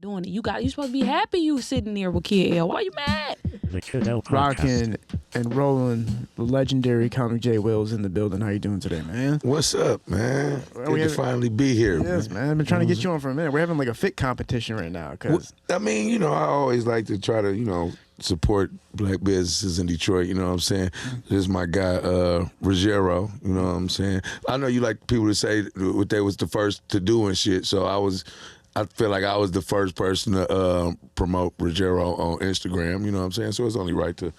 doing it. You supposed to be happy you sitting there with Kid L. Why you mad? Rockin' and rolling, the legendary Comic J Will's in the building. How you doing today, man? What's up, man? Good to finally be here. Yes, man. I've been trying to get you on for a minute. We're having like a fit competition right now. Cause I mean, I always like to try to, support black businesses in Detroit, you know what I'm saying? This is my guy, Ruggiero, you know what I'm saying? I know you like people to say what they was the first to do and shit, so I feel like I was the first person to promote Ruggiero on Instagram, you know what I'm saying? So it's only right to,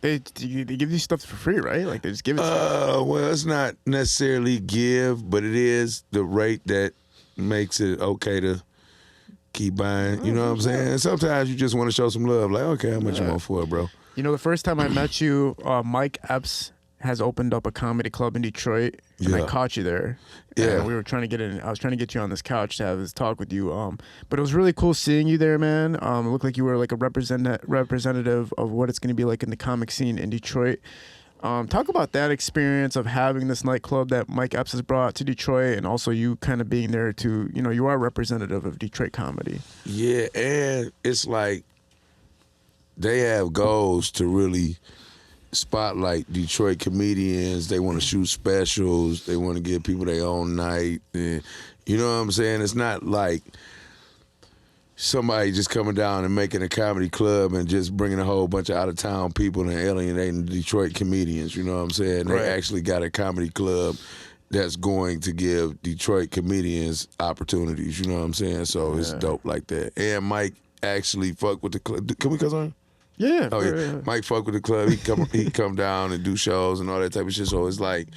They give you stuff for free, right? Like they just give it to you. Well, it's not necessarily give, but it is the rate that makes it okay to keep buying, you know what I'm saying? And sometimes you just want to show some love, like, okay, how much you want for it, bro? The first time I met you, Mike Epps has opened up a comedy club in Detroit, and I caught you there. Yeah, and we were trying to get in. I was trying to get you on this couch to have this talk with you. But it was really cool seeing you there, man. It looked like you were like a representative of what it's going to be like in the comic scene in Detroit. Talk about that experience of having this nightclub that Mike Epps has brought to Detroit, and also you kind of being there to, you are representative of Detroit comedy. Yeah, and it's like they have goals to really spotlight Detroit comedians. They want to shoot specials. They want to give people their own night. And, you know what I'm saying? It's not like somebody just coming down and making a comedy club and just bringing a whole bunch of out-of-town people and alienating Detroit comedians, you know what I'm saying? Right. They actually got a comedy club that's going to give Detroit comedians opportunities, you know what I'm saying? So it's dope like that. And Mike actually fuck with the club. Can we cuss on him? Yeah. Oh yeah. Mike fuck with the club. He come down and do shows and all that type of shit. So it's like,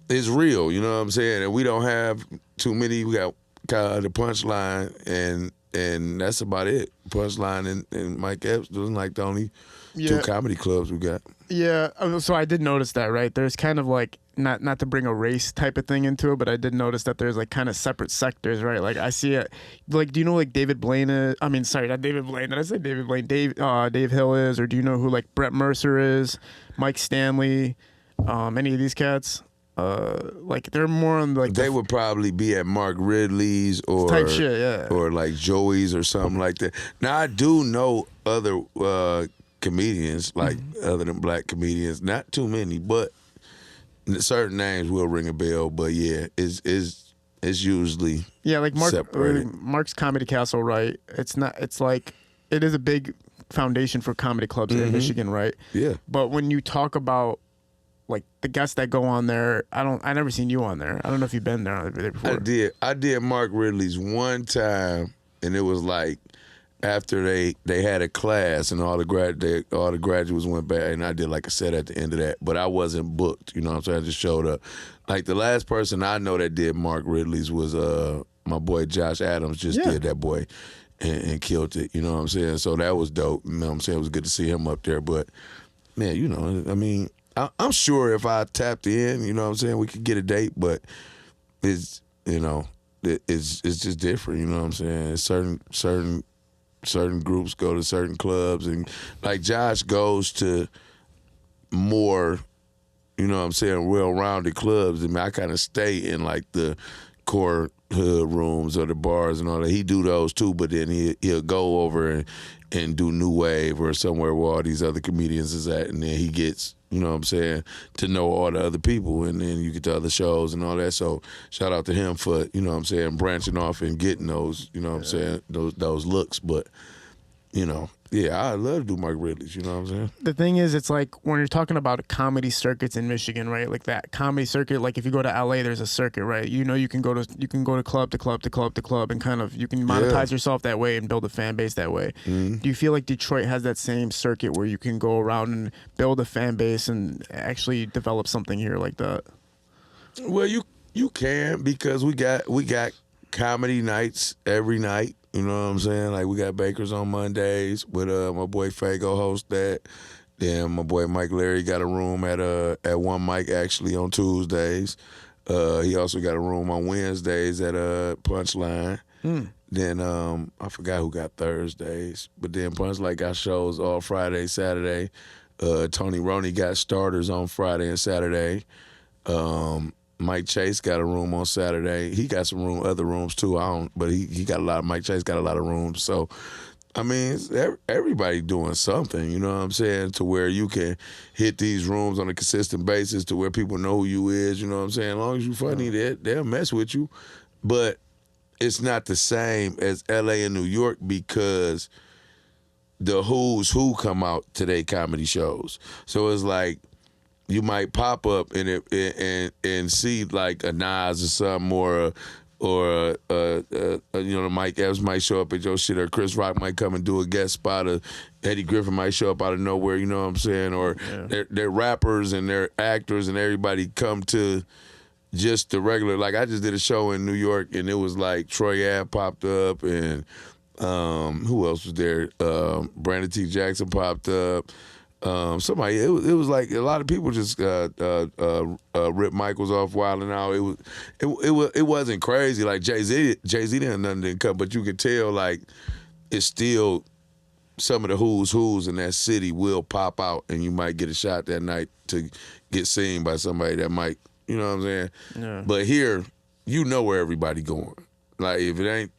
it's real, you know what I'm saying? And we don't have too many. We got the Punchline and that's about it. Punchline and Mike Epps doing like the only two comedy clubs we got. Yeah, so I did notice that, right? There's kind of like, not to bring a race type of thing into it, but I did notice that there's like kind of separate sectors, right? Like I see it, like, do you know like David Blaine is, sorry, not David Blaine, did I say David Blaine? Dave Hill is, or do you know who like Brett Mercer is, Mike Stanley, any of these cats? Like they're more on like they would probably be at Mark Ridley's or type shit, yeah, or like Joey's or something like that. Now I do know other comedians, like other than black comedians, not too many, but certain names will ring a bell. But yeah, it's usually like separated. Mark's Comedy Castle, right? It's like it is a big foundation for comedy clubs in Michigan, right? Yeah. But when you talk about like the guests that go on there, I never seen you on there. I don't know if you've been there before. I did Mark Ridley's one time, and it was like after they had a class and all the graduates went back, and I did like a set at the end of that, but I wasn't booked, you know what I'm saying? I just showed up. Like the last person I know that did Mark Ridley's was my boy Josh Adams did that boy and killed it, you know what I'm saying? So that was dope, you know what I'm saying? It was good to see him up there, but man, I mean, I'm sure if I tapped in, you know what I'm saying, we could get a date, but it's just different, you know what I'm saying? Certain groups go to certain clubs, and like Josh goes to more, you know what I'm saying, well-rounded clubs. I mean, I kind of stay in like the core hood rooms or the bars and all that. He do those too, but then he'll go over and do New Wave or somewhere where all these other comedians is at, and then he gets, you know what I'm saying, to know all the other people, and then you get to other shows and all that. So shout out to him for, you know what I'm saying, branching off and getting those, you know what I'm saying, those looks. But, I love to do Mark Ridley's, you know what I'm saying? The thing is, it's like when you're talking about comedy circuits in Michigan, right? Like that comedy circuit, like if you go to LA, there's a circuit, right? You can go to club to club to club to club, and kind of you can monetize yourself that way and build a fan base that way. Do you feel like Detroit has that same circuit where you can go around and build a fan base and actually develop something here like that? Well, you can, because we got comedy nights every night. You know what I'm saying? Like, we got Bakers on Mondays with my boy Fago host that. Then my boy Mike Larry got a room at One Mic actually on Tuesdays. He also got a room on Wednesdays at Punchline. Then I forgot who got Thursdays, but then Punchline got shows all Friday, Saturday. Tony Roney got starters on Friday and Saturday. Mike Chase got a room on Saturday. He got some other rooms too. I don't, but he got a lot. Mike Chase got a lot of rooms. So, I mean, everybody doing something. You know what I'm saying? To where you can hit these rooms on a consistent basis, to where people know who you is. You know what I'm saying? As long as you funny, they'll mess with you. But it's not the same as L.A. and New York because the who's who come out to their comedy shows. So it's like, you might pop up and see like a Nas or something, or Mike Epps might show up at your shit, or Chris Rock might come and do a guest spot, or Eddie Griffin might show up out of nowhere. You know what I'm saying? Or they're rappers and they're actors, and everybody come to just the regular. Like I just did a show in New York, and it was like Troy Ave popped up, and who else was there? Brandon T. Jackson popped up. Somebody, it was like a lot of people just ripped Michaels off wilding out. It wasn't crazy like Jay-Z didn't come, but you could tell like it's still some of the who's in that city will pop out, and you might get a shot that night to get seen by somebody that might, you know what I'm saying? Yeah. But here, you know where everybody going. Like if it ain't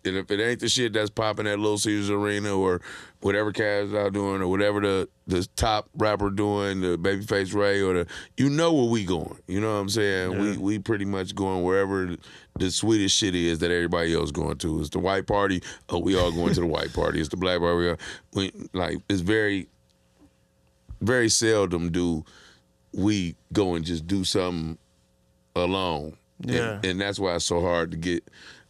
the shit that's popping at Little Caesars Arena or whatever Cavs out doing or whatever the top rapper doing, the Babyface Ray or you know where we going. You know what I'm saying? Yeah. We pretty much going wherever the sweetest shit is that everybody else going to. It's the white party. Oh, we all going to the white party. It's the black party. It's very, very seldom do we go and just do something alone. Yeah. And that's why it's so hard to get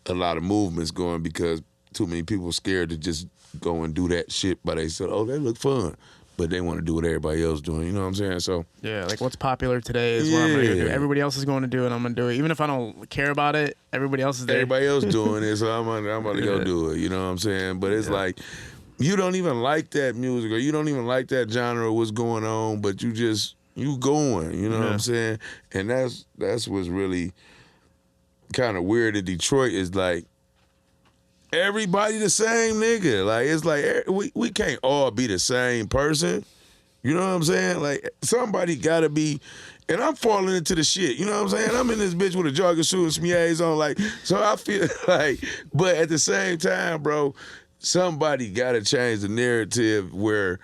a lot of movements going, because too many people are scared to just go and do that shit by themselves. Oh, they look fun, but they want to do what everybody else doing. You know what I'm saying? So yeah, like what's popular today is what I'm gonna do. Everybody else is going to do it. I'm gonna do it, even if I don't care about it. Everybody else is there. Everybody else doing it, so I'm gonna go do it. You know what I'm saying? But it's like you don't even like that music, or you don't even like that genre or what's going on, but you going. You know what I'm saying? And that's what's really kind of weird in Detroit is like everybody the same nigga. Like it's like we can't all be the same person. You know what I'm saying? Like somebody gotta be, and I'm falling into the shit. You know what I'm saying? I'm in this bitch with a jogging suit and some yays on, like, so I feel like, but at the same time, bro, somebody gotta change the narrative where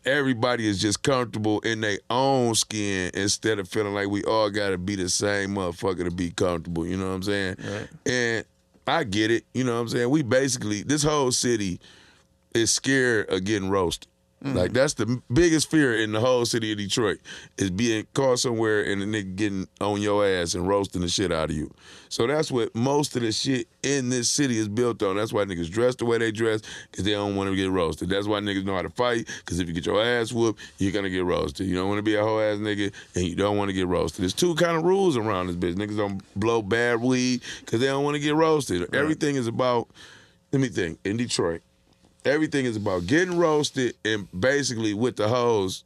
everybody is just comfortable in their own skin instead of feeling like we all got to be the same motherfucker to be comfortable. You know what I'm saying? Right. And I get it. You know what I'm saying? We basically, this whole city is scared of getting roasted. Like that's the biggest fear in the whole city of Detroit is being caught somewhere and a nigga getting on your ass and roasting the shit out of you. So that's what most of the shit in this city is built on. That's why niggas dress the way they dress, because they don't want to get roasted. That's why niggas know how to fight, because if you get your ass whooped, you're going to get roasted. You don't want to be a whole ass nigga and you don't want to get roasted. There's two kind of rules around this bitch. Niggas don't blow bad weed because they don't want to get roasted. Right. Everything is about, let me think, in Detroit, everything is about getting roasted and basically with the hoes,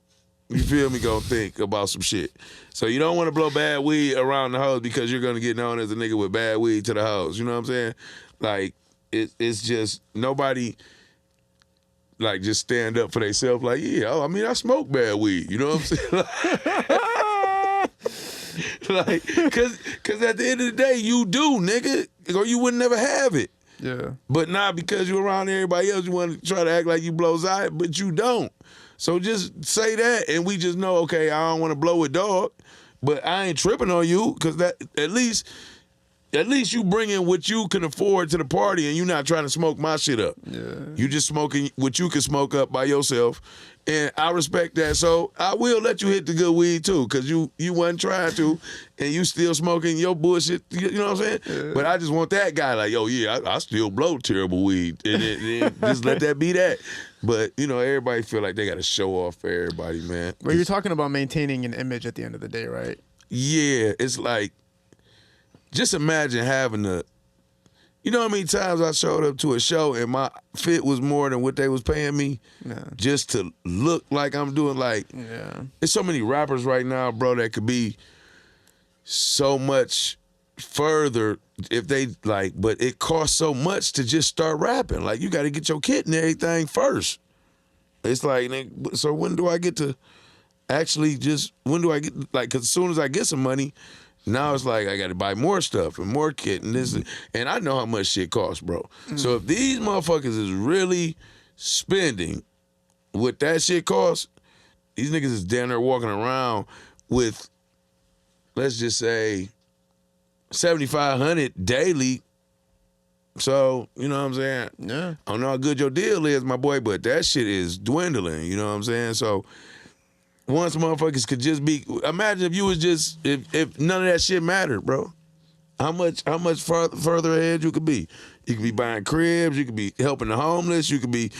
you feel me, gonna think about some shit. So you don't want to blow bad weed around the hoes because you're gonna get known as a nigga with bad weed to the hoes. You know what I'm saying? Like, it's just nobody like just stand up for themselves like, I mean, I smoke bad weed. You know what I'm saying? Like, cause at the end of the day, you do, nigga, or you would never have it. Yeah. But not because you're around everybody else, you want to try to act like you blow Zai, but you don't. So just say that, and we just know, okay, I don't want to blow with dog, but I ain't tripping on you, because that at least you bring in what you can afford to the party, and you're not trying to smoke my shit up. Yeah. You just smoking what you can smoke up by yourself, and I respect that. So I will let you hit the good weed too, because you wasn't trying to, and you still smoking your bullshit. You know what I'm saying? Yeah. But I just want that guy like, yo, yeah, I still blow terrible weed, and then just let that be that. But you know, everybody feel like they got to show off for everybody, man. But you're talking about maintaining an image at the end of the day, right? Yeah, it's like, just imagine having to, you know how many times I showed up to a show and my fit was more than what they was paying me just to look like I'm doing, like, there's so many rappers right now, bro, that could be so much further if they, like, but it costs so much to just start rapping. Like, you got to get your kit and everything first. It's like, so when do I get to actually just, when do I get, like, because as soon as I get some money, Now it's like I got to buy more stuff and more kit and this, and I know how much shit costs, bro. So if these motherfuckers is really spending what that shit costs, these niggas is down there walking around with, let's just say, $7,500 daily. So, you know what I'm saying? Yeah. I don't know how good your deal is, my boy, but that shit is dwindling, you know what I'm saying? So once motherfuckers could just be, imagine if you was just, if none of that shit mattered, bro. How much further ahead you could be. You could be buying cribs, you could be helping the homeless, you could be,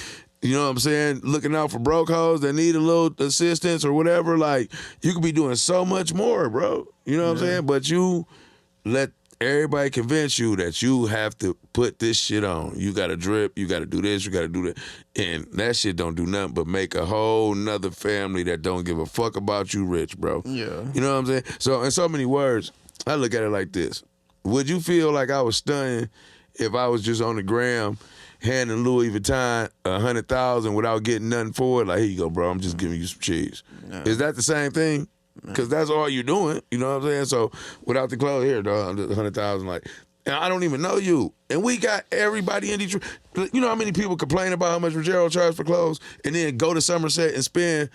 you know what I'm saying, looking out for broke hoes that need a little assistance or whatever. Like, you could be doing so much more, bro. You know what I'm saying? But you let everybody convince you that you have to put this shit on. You got to drip, you got to do this, you got to do that. And that shit don't do nothing but make a whole nother family that don't give a fuck about you rich, bro. Yeah. You know what I'm saying? So in so many words, I look at it like this. Would you feel like I was stunning if I was just on the gram handing Louis Vuitton $100,000 without getting nothing for it? Like, here you go, bro, I'm just giving you some cheese. Yeah. Is that the same thing? Because that's all you're doing, you know what I'm saying? So without the clothes, here, dog, $100,000, like, and I don't even know you. And we got everybody in Detroit. You know how many people complain about how much Rogero charged for clothes and then go to Somerset and spend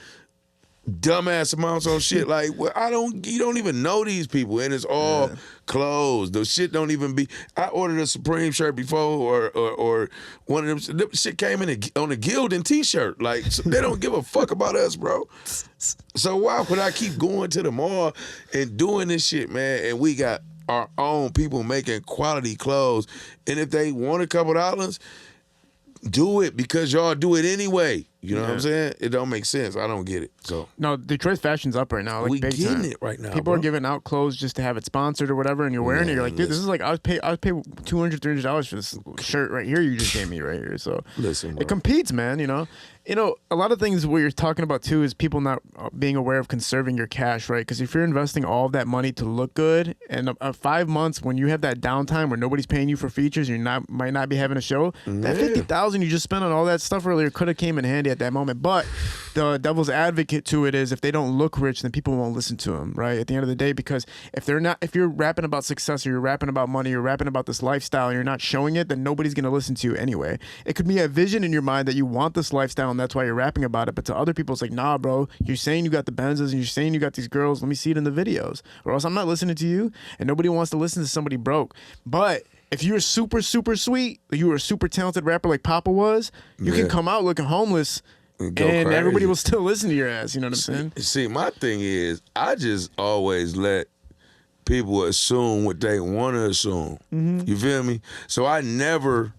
dumbass amounts on shit? Like, well, you don't even know these people, and it's all clothes. The shit don't even be. I ordered a Supreme shirt before, or one of them shit came in on a Gildan t-shirt. Like, so they don't give a fuck about us, bro. So why would I keep going to the mall and doing this shit, man? And we got our own people making quality clothes, and if they want a couple dollars, do it, because y'all do it anyway. You know what I'm saying? It don't make sense. I don't get it. So No, Detroit's fashion's up right now. Like, we big getting time. it right now. People bro. are giving out clothes just to have it sponsored or whatever, and you're wearing it. You're like, dude, this is like, I was pay $200, $300 for this shirt right here you just gave me right here. So Listen, bro. it competes, man. You know, a lot of things what you're talking about too is people not being aware of conserving your cash, right? Because if you're investing all of that money to look good, and 5 months when you have that downtime where nobody's paying you for features, you might not be having a show. That $50,000 you just spent on all that stuff earlier could have came in handy at that moment, but the devil's advocate to it is if they don't look rich, then people won't listen to them, right? At the end of the day, because if you're rapping about success or you're rapping about money, you're rapping about this lifestyle and you're not showing it, then nobody's going to listen to you anyway. It could be a vision in your mind that you want this lifestyle and that's why you're rapping about it. But to other people, it's like, nah, bro, you're saying you got the Benzes and you're saying you got these girls. Let me see it in the videos, or else I'm not listening to you. And nobody wants to listen to somebody broke. But if you're super, super sweet, you were a super talented rapper like Papa was, you can come out looking homeless and everybody will still listen to your ass. You know what I'm saying? See, my thing is, I just always let people assume what they want to assume. You feel me? So I never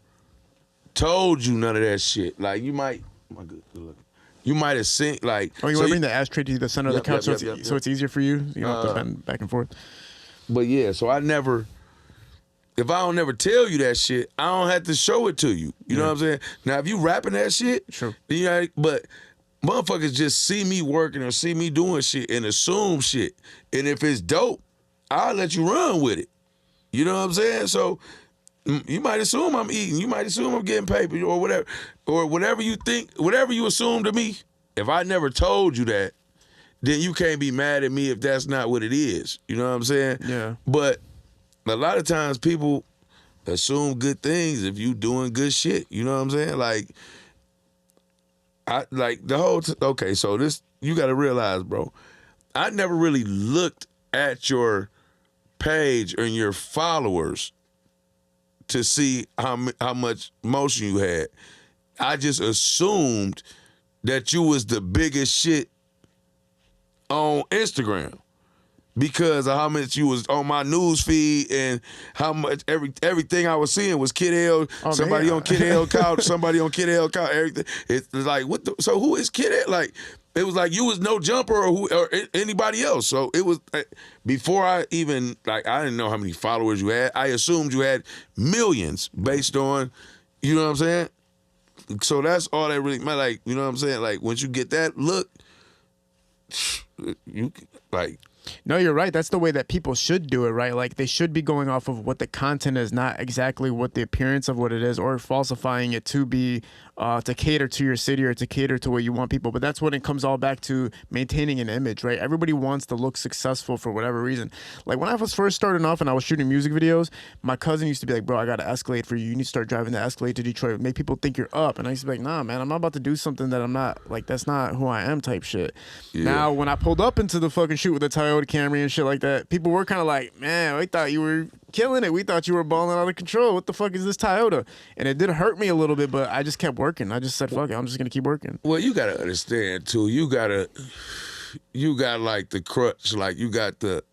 told you none of that shit. Like, you might, you might have seen, like. Oh, you so want to bring the ashtray to the center of the couch so it's easier for you? You don't have to bend back and forth. But yeah, so I never. If I don't never tell you that shit, I don't have to show it to you. You know what I'm saying? Now, if you rapping that shit, Sure. you know, but motherfuckers just see me working or see me doing shit and assume shit. And if it's dope, I'll let you run with it. You know what I'm saying? So you might assume I'm eating. You might assume I'm getting paper or whatever. Or whatever you think, whatever you assume to me. If I never told you that, then you can't be mad at me if that's not what it is. You know what I'm saying? Yeah. But a lot of times people assume good things if you doing good shit. You know what I'm saying? Like, the whole okay, so this, you got to realize, bro, I never really looked at your page and your followers to see how much motion you had. I just assumed that you was the biggest shit on Instagram, because of how much you was on my news feed and how much everything I was seeing was Kid L, somebody on Kid L couch, somebody on Kid L couch, everything. It's like, so who is Kid L? Like, it was like you was No Jumper or anybody else. So it was, before I even, like, I didn't know how many followers you had. I assumed you had millions based on, you know what I'm saying? So that's all that really matters. Like, you know what I'm saying? Like, once you get that look, you, like, No, you're right. That's the way that people should do it, right? Like they should be going off of what the content is, not exactly what the appearance of what it is, or falsifying it to be to cater to your city or to cater to what you want people. But that's when it comes all back to maintaining an image, right? Everybody wants to look successful for whatever reason. Like when I was first starting off and I was shooting music videos, my cousin used to be like, "Bro, I got an Escalade for you. You need to start driving the Escalade to Detroit. Make people think you're up." And I used to be like, "Nah, man, I'm not about to do something that I'm not. Like that's not who I am." Type shit. Yeah. Now when I pulled up into the fucking shoot with the Toyota Camry and shit like that, people were kind of like, "Man, we thought you were killing it. We thought you were balling out of control. What the fuck is this Toyota?" And it did hurt me a little bit, but I just kept working. I just said, "Fuck it, I'm just gonna keep working." Well, you gotta understand too. You got like the crutch. Like you got the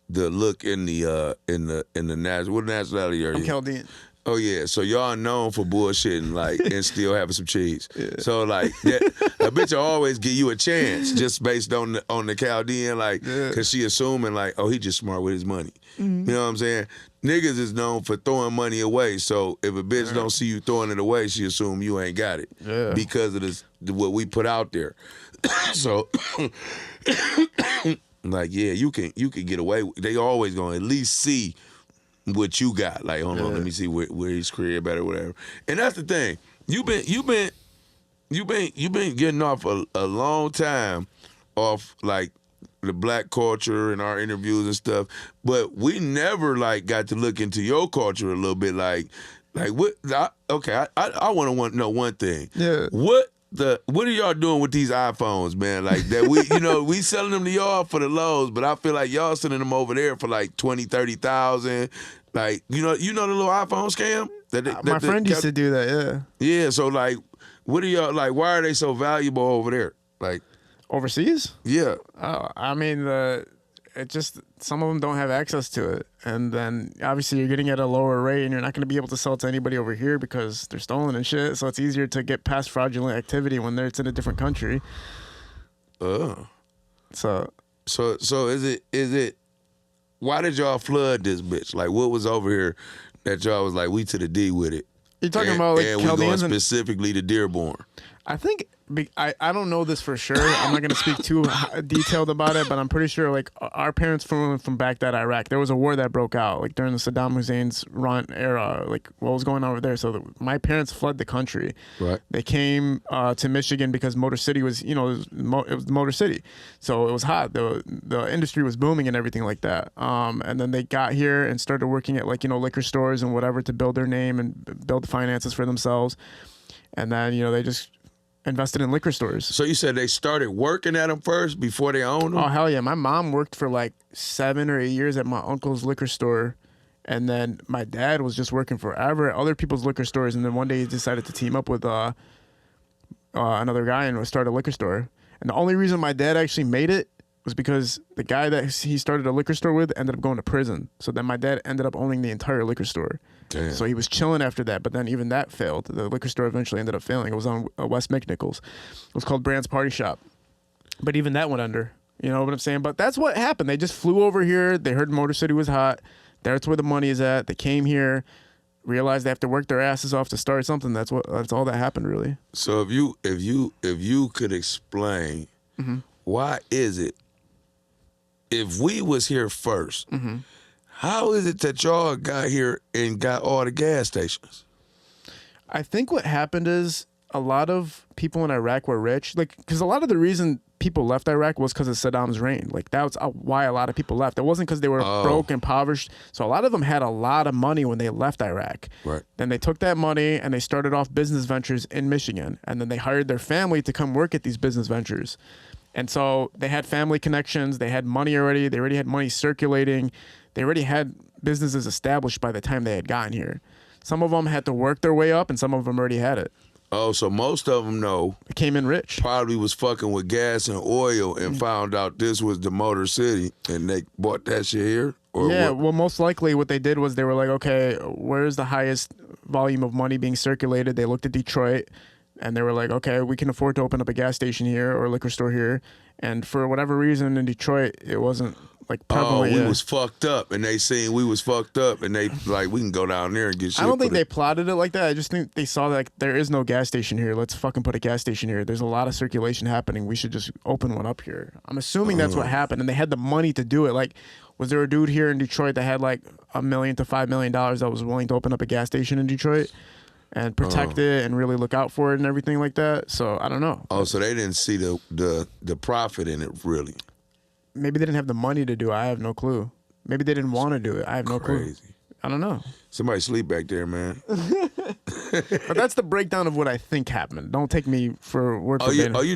look in the national. What nationality are you? I'm Chaldean. Oh yeah, so y'all known for bullshitting like and still having some cheese. Yeah. So like a bitch will always give you a chance just based on the Chaldean, like because she assuming like, oh, he just smart with his money. Mm-hmm. You know what I'm saying? Niggas is known for throwing money away. So if a bitch don't see you throwing it away, she assume you ain't got it because of this what we put out there. So like you can get away. They always gonna at least see what you got. Like, hold on, let me see where his career better, whatever. And that's the thing. You've been getting off a long time off like the black culture and our interviews and stuff, but we never like got to look into your culture a little bit. Like what? I want to know one thing. Yeah. What are y'all doing with these iPhones, man? Like that we selling them to y'all for the lows, but I feel like y'all sending them over there for like 20,000, 30,000. Like the little iPhone scam. My friend used to do that. Yeah. Yeah. So like, what are y'all like? Why are they so valuable over there? Like overseas? Yeah. Oh, I mean it just some of them don't have access to it, and then obviously you're getting it at a lower rate, and you're not going to be able to sell it to anybody over here because they're stolen and shit. So it's easier to get past fraudulent activity when it's in a different country. Oh. So is it? Why did y'all flood this bitch? Like what was over here that y'all was like we to the D with it? You're talking about like and we going specifically to Dearborn. I think I don't know this for sure. I'm not going to speak too detailed about it, but I'm pretty sure like our parents from back that Iraq, there was a war that broke out like during the Saddam Hussein's run era, like what was going on over there. So my parents fled the country. Right. They came to Michigan because Motor City was, it was Motor City. So it was hot. The industry was booming and everything like that. And then they got here and started working at like, liquor stores and whatever to build their name and build the finances for themselves. And then, they just invested in liquor stores. So you said they started working at them first before they owned them? Oh, hell yeah. My mom worked for like 7 or 8 years at my uncle's liquor store. And then my dad was just working forever at other people's liquor stores. And then one day he decided to team up with another guy and start a liquor store. And the only reason my dad actually made it was because the guy that he started a liquor store with ended up going to prison. So then my dad ended up owning the entire liquor store. Damn. So he was chilling after that, but then even that failed. The liquor store eventually ended up failing. It was on West McNichols. It was called Brand's Party Shop. But even that went under. You know what I'm saying? But that's what happened. They just flew over here. They heard Motor City was hot. That's where the money is at. They came here, realized they have to work their asses off to start something. That's all that happened, really. So if you could explain why is it if we was here first, how is it that y'all got here and got all the gas stations? I think what happened is a lot of people in Iraq were rich. Like, because a lot of the reason people left Iraq was because of Saddam's reign. Like, that's why a lot of people left. It wasn't because they were broke, impoverished. So a lot of them had a lot of money when they left Iraq. Right. Then they took that money and they started off business ventures in Michigan. And then they hired their family to come work at these business ventures. And so they had family connections. They had money already. They already had money circulating. They already had businesses established by the time they had gotten here. Some of them had to work their way up, and some of them already had it. Oh, so most of them, They came in rich. Probably was fucking with gas and oil and found out this was the Motor City, and they bought that shit here? Or yeah, what? Well, most likely what they did was they were like, okay, where's the highest volume of money being circulated? They looked at Detroit, and they were like, okay, we can afford to open up a gas station here or a liquor store here. And for whatever reason in Detroit, it wasn't Like Oh, prevalent. we yeah. was fucked up, and they seen we was fucked up, and they like we can go down there and get shit. I don't think for they the- plotted it like that. I just think they saw that like, there is no gas station here. Let's fucking put a gas station here. There's a lot of circulation happening. We should just open one up here. I'm assuming that's what happened, and they had the money to do it. Like, was there a dude here in Detroit that had like $1 million to $5 million that was willing to open up a gas station in Detroit and protect it and really look out for it and everything like that? So I don't know. Oh, so they didn't see the profit in it really. Maybe they didn't have the money to do it. I have no clue. Maybe they didn't want to do it. I have no clue. Crazy. I don't know. Somebody sleep back there, man. But that's the breakdown of what I think happened. Don't take me for word for You verbatim.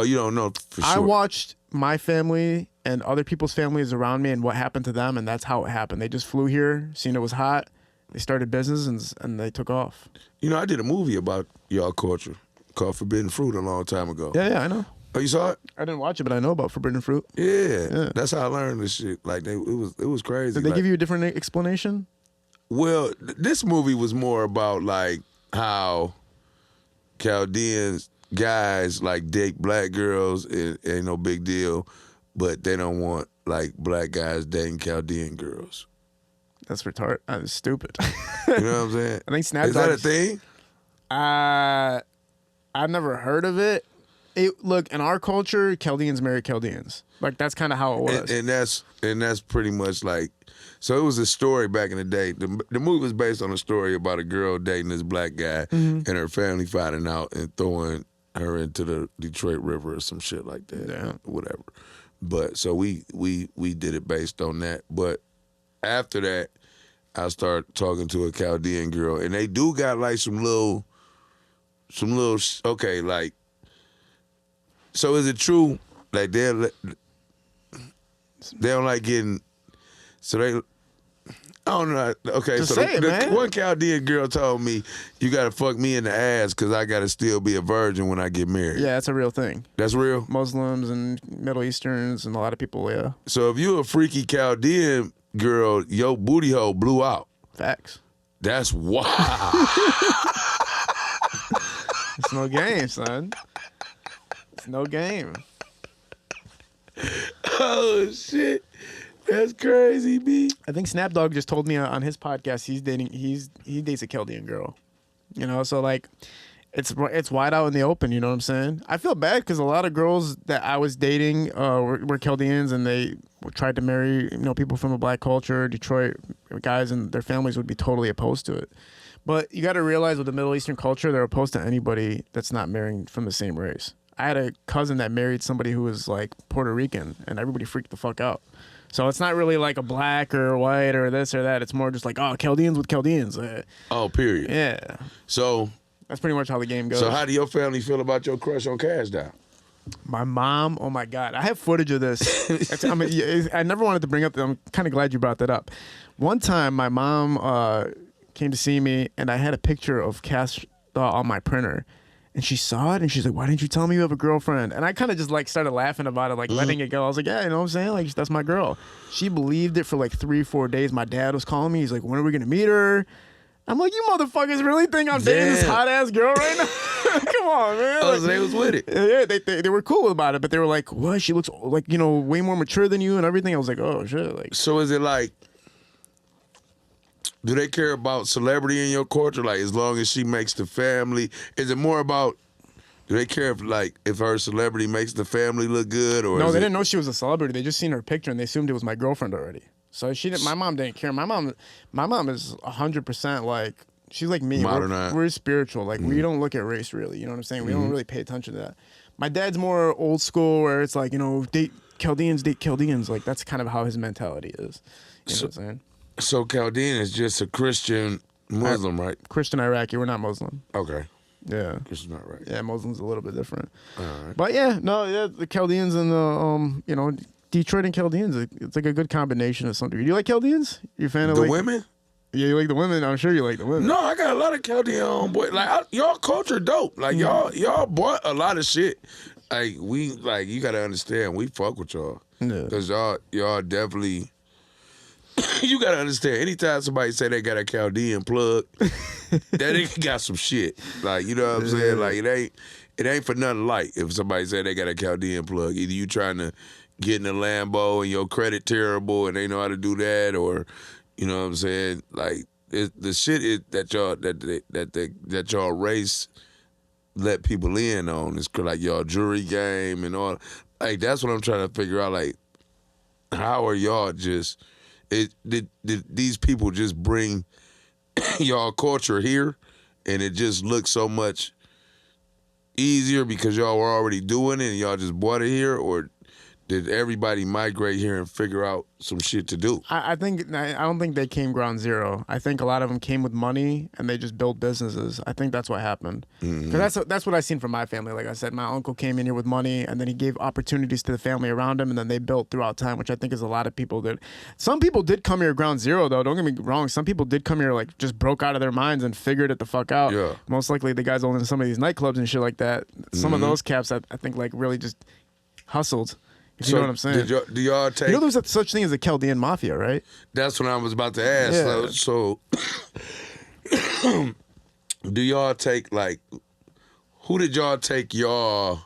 you don't know for sure. I watched my family and other people's families around me and what happened to them, and that's how it happened. They just flew here, seen it was hot, they started business, and they took off. You know, I did a movie about y'all culture called Forbidden Fruit a long time ago. Yeah, I know. Oh, you saw it? I didn't watch it, but I know about forbidden fruit. Yeah. That's how I learned this shit. Like it was crazy. Did they give you a different explanation? Well, this movie was more about like how Chaldeans guys like date black girls. It ain't no big deal, but they don't want like black guys dating Chaldean girls. That's retarded. That's stupid. You know what I'm saying? I think Snap Is that a Dogs- thing? I've never heard of it. Look, in our culture, Chaldeans marry Chaldeans. Like that's kind of how it was. And that's pretty much like. So it was a story back in the day. The movie was based on a story about a girl dating this black guy and her family finding out and throwing her into the Detroit River or some shit like that. Yeah. Whatever. But so we did it based on that. But after that, I started talking to a Chaldean girl, and they do got like some little okay, like. So is it true? Like they don't like getting. So they, I don't know. Okay, Just so say it, man. one Chaldean girl told me, "You gotta fuck me in the ass because I gotta still be a virgin when I get married." Yeah, that's a real thing. That's real. Muslims and Middle Easterns and a lot of people, yeah. So if you a freaky Chaldean girl, your booty hole blew out. Facts. That's wild. It's no game, son. It's no game. Oh shit, that's crazy, B. I think Snapdog just told me on his podcast he dates a Chaldean girl. You know, so like it's wide out in the open, you know what I'm saying? I feel bad because a lot of girls that I was dating were Chaldeans and they tried to marry, people from a black culture, Detroit guys, and their families would be totally opposed to it. But you got to realize with the Middle Eastern culture, they're opposed to anybody that's not marrying from the same race. I had a cousin that married somebody who was like Puerto Rican, and everybody freaked the fuck out. So it's not really like a black or white or this or that. It's more just like, Chaldeans with Chaldeans. Oh, period. Yeah. So That's pretty much how the game goes. So how do your family feel about your crush on Cash Doll? My mom, oh my God. I have footage of this. I never wanted to bring up, I'm kind of glad you brought that up. One time, my mom came to see me, and I had a picture of Cash Doll on my printer. And she saw it, and she's like, why didn't you tell me you have a girlfriend? And I kind of just like started laughing about it, like letting it go. I was like, yeah, you know what I'm saying? Like, that's my girl. She believed it for like 3-4 days. My dad was calling me. He's like, when are we going to meet her? I'm like, you motherfuckers really think I'm dating this hot ass girl right now? Come on, man. Oh, so they was with it. Yeah, they were cool about it, but they were like, what? She looks like, way more mature than you and everything. I was like, oh, shit. Like, So is it like, do they care about celebrity in your culture? Like, as long as she makes the family, is it more about, do they care if her celebrity makes the family look good? Or no, they didn't know she was a celebrity. They just seen her picture and they assumed it was my girlfriend already. So she didn't. My mom didn't care. My mom is 100% like, she's like me. Modernized. We're spiritual. Like we don't look at race really. You know what I'm saying? We don't really pay attention to that. My dad's more old school, where it's like, date Chaldeans. Like that's kind of how his mentality is. You know what I'm saying? So Chaldean is just a Christian Muslim, right? Christian Iraqi. We're not Muslim. Okay. Yeah. Christian, not right. Yeah, Muslims a little bit different. All right. But the Chaldeans and the Detroit and Chaldeans, it's like a good combination of something. Do you like Chaldeans? You a fan of The like women? Yeah, you like the women. I'm sure you like the women. No, I got a lot of Chaldean homeboys. Like y'all culture dope. Like y'all bought a lot of shit. Like you gotta understand, we fuck with y'all. Yeah. Cause y'all definitely. You gotta understand. Anytime somebody say they got a Chaldean plug, that nigga got some shit. Like, you know what I'm saying? Like it ain't for nothing light. If somebody say they got a Chaldean plug, either you trying to getting a Lambo and your credit terrible and they know how to do that, or you know what I'm saying? Like the shit is that y'all race let people in on. It's like y'all jury game and all. Like that's what I'm trying to figure out. Like, how are y'all just? Did these people just bring y'all culture here, and it just looks so much easier because y'all were already doing it and y'all just bought it here, or did everybody migrate here and figure out some shit to do? I don't think they came ground zero. I think a lot of them came with money and they just built businesses. I think that's what happened. Because that's what I seen from my family. Like I said, my uncle came in here with money and then he gave opportunities to the family around him, and then they built throughout time, which I think is a lot of people did. Some people did come here ground zero though. Don't get me wrong. Some people did come here like just broke out of their minds and figured it the fuck out. Yeah. Most likely the guys owning some of these nightclubs and shit like that. Some of those caps I think like really just hustled. You know what I'm saying? Do y'all take? You know, there's such thing as a Chaldean mafia, right? That's what I was about to ask. Yeah. So do y'all take like? Who did y'all take y'all?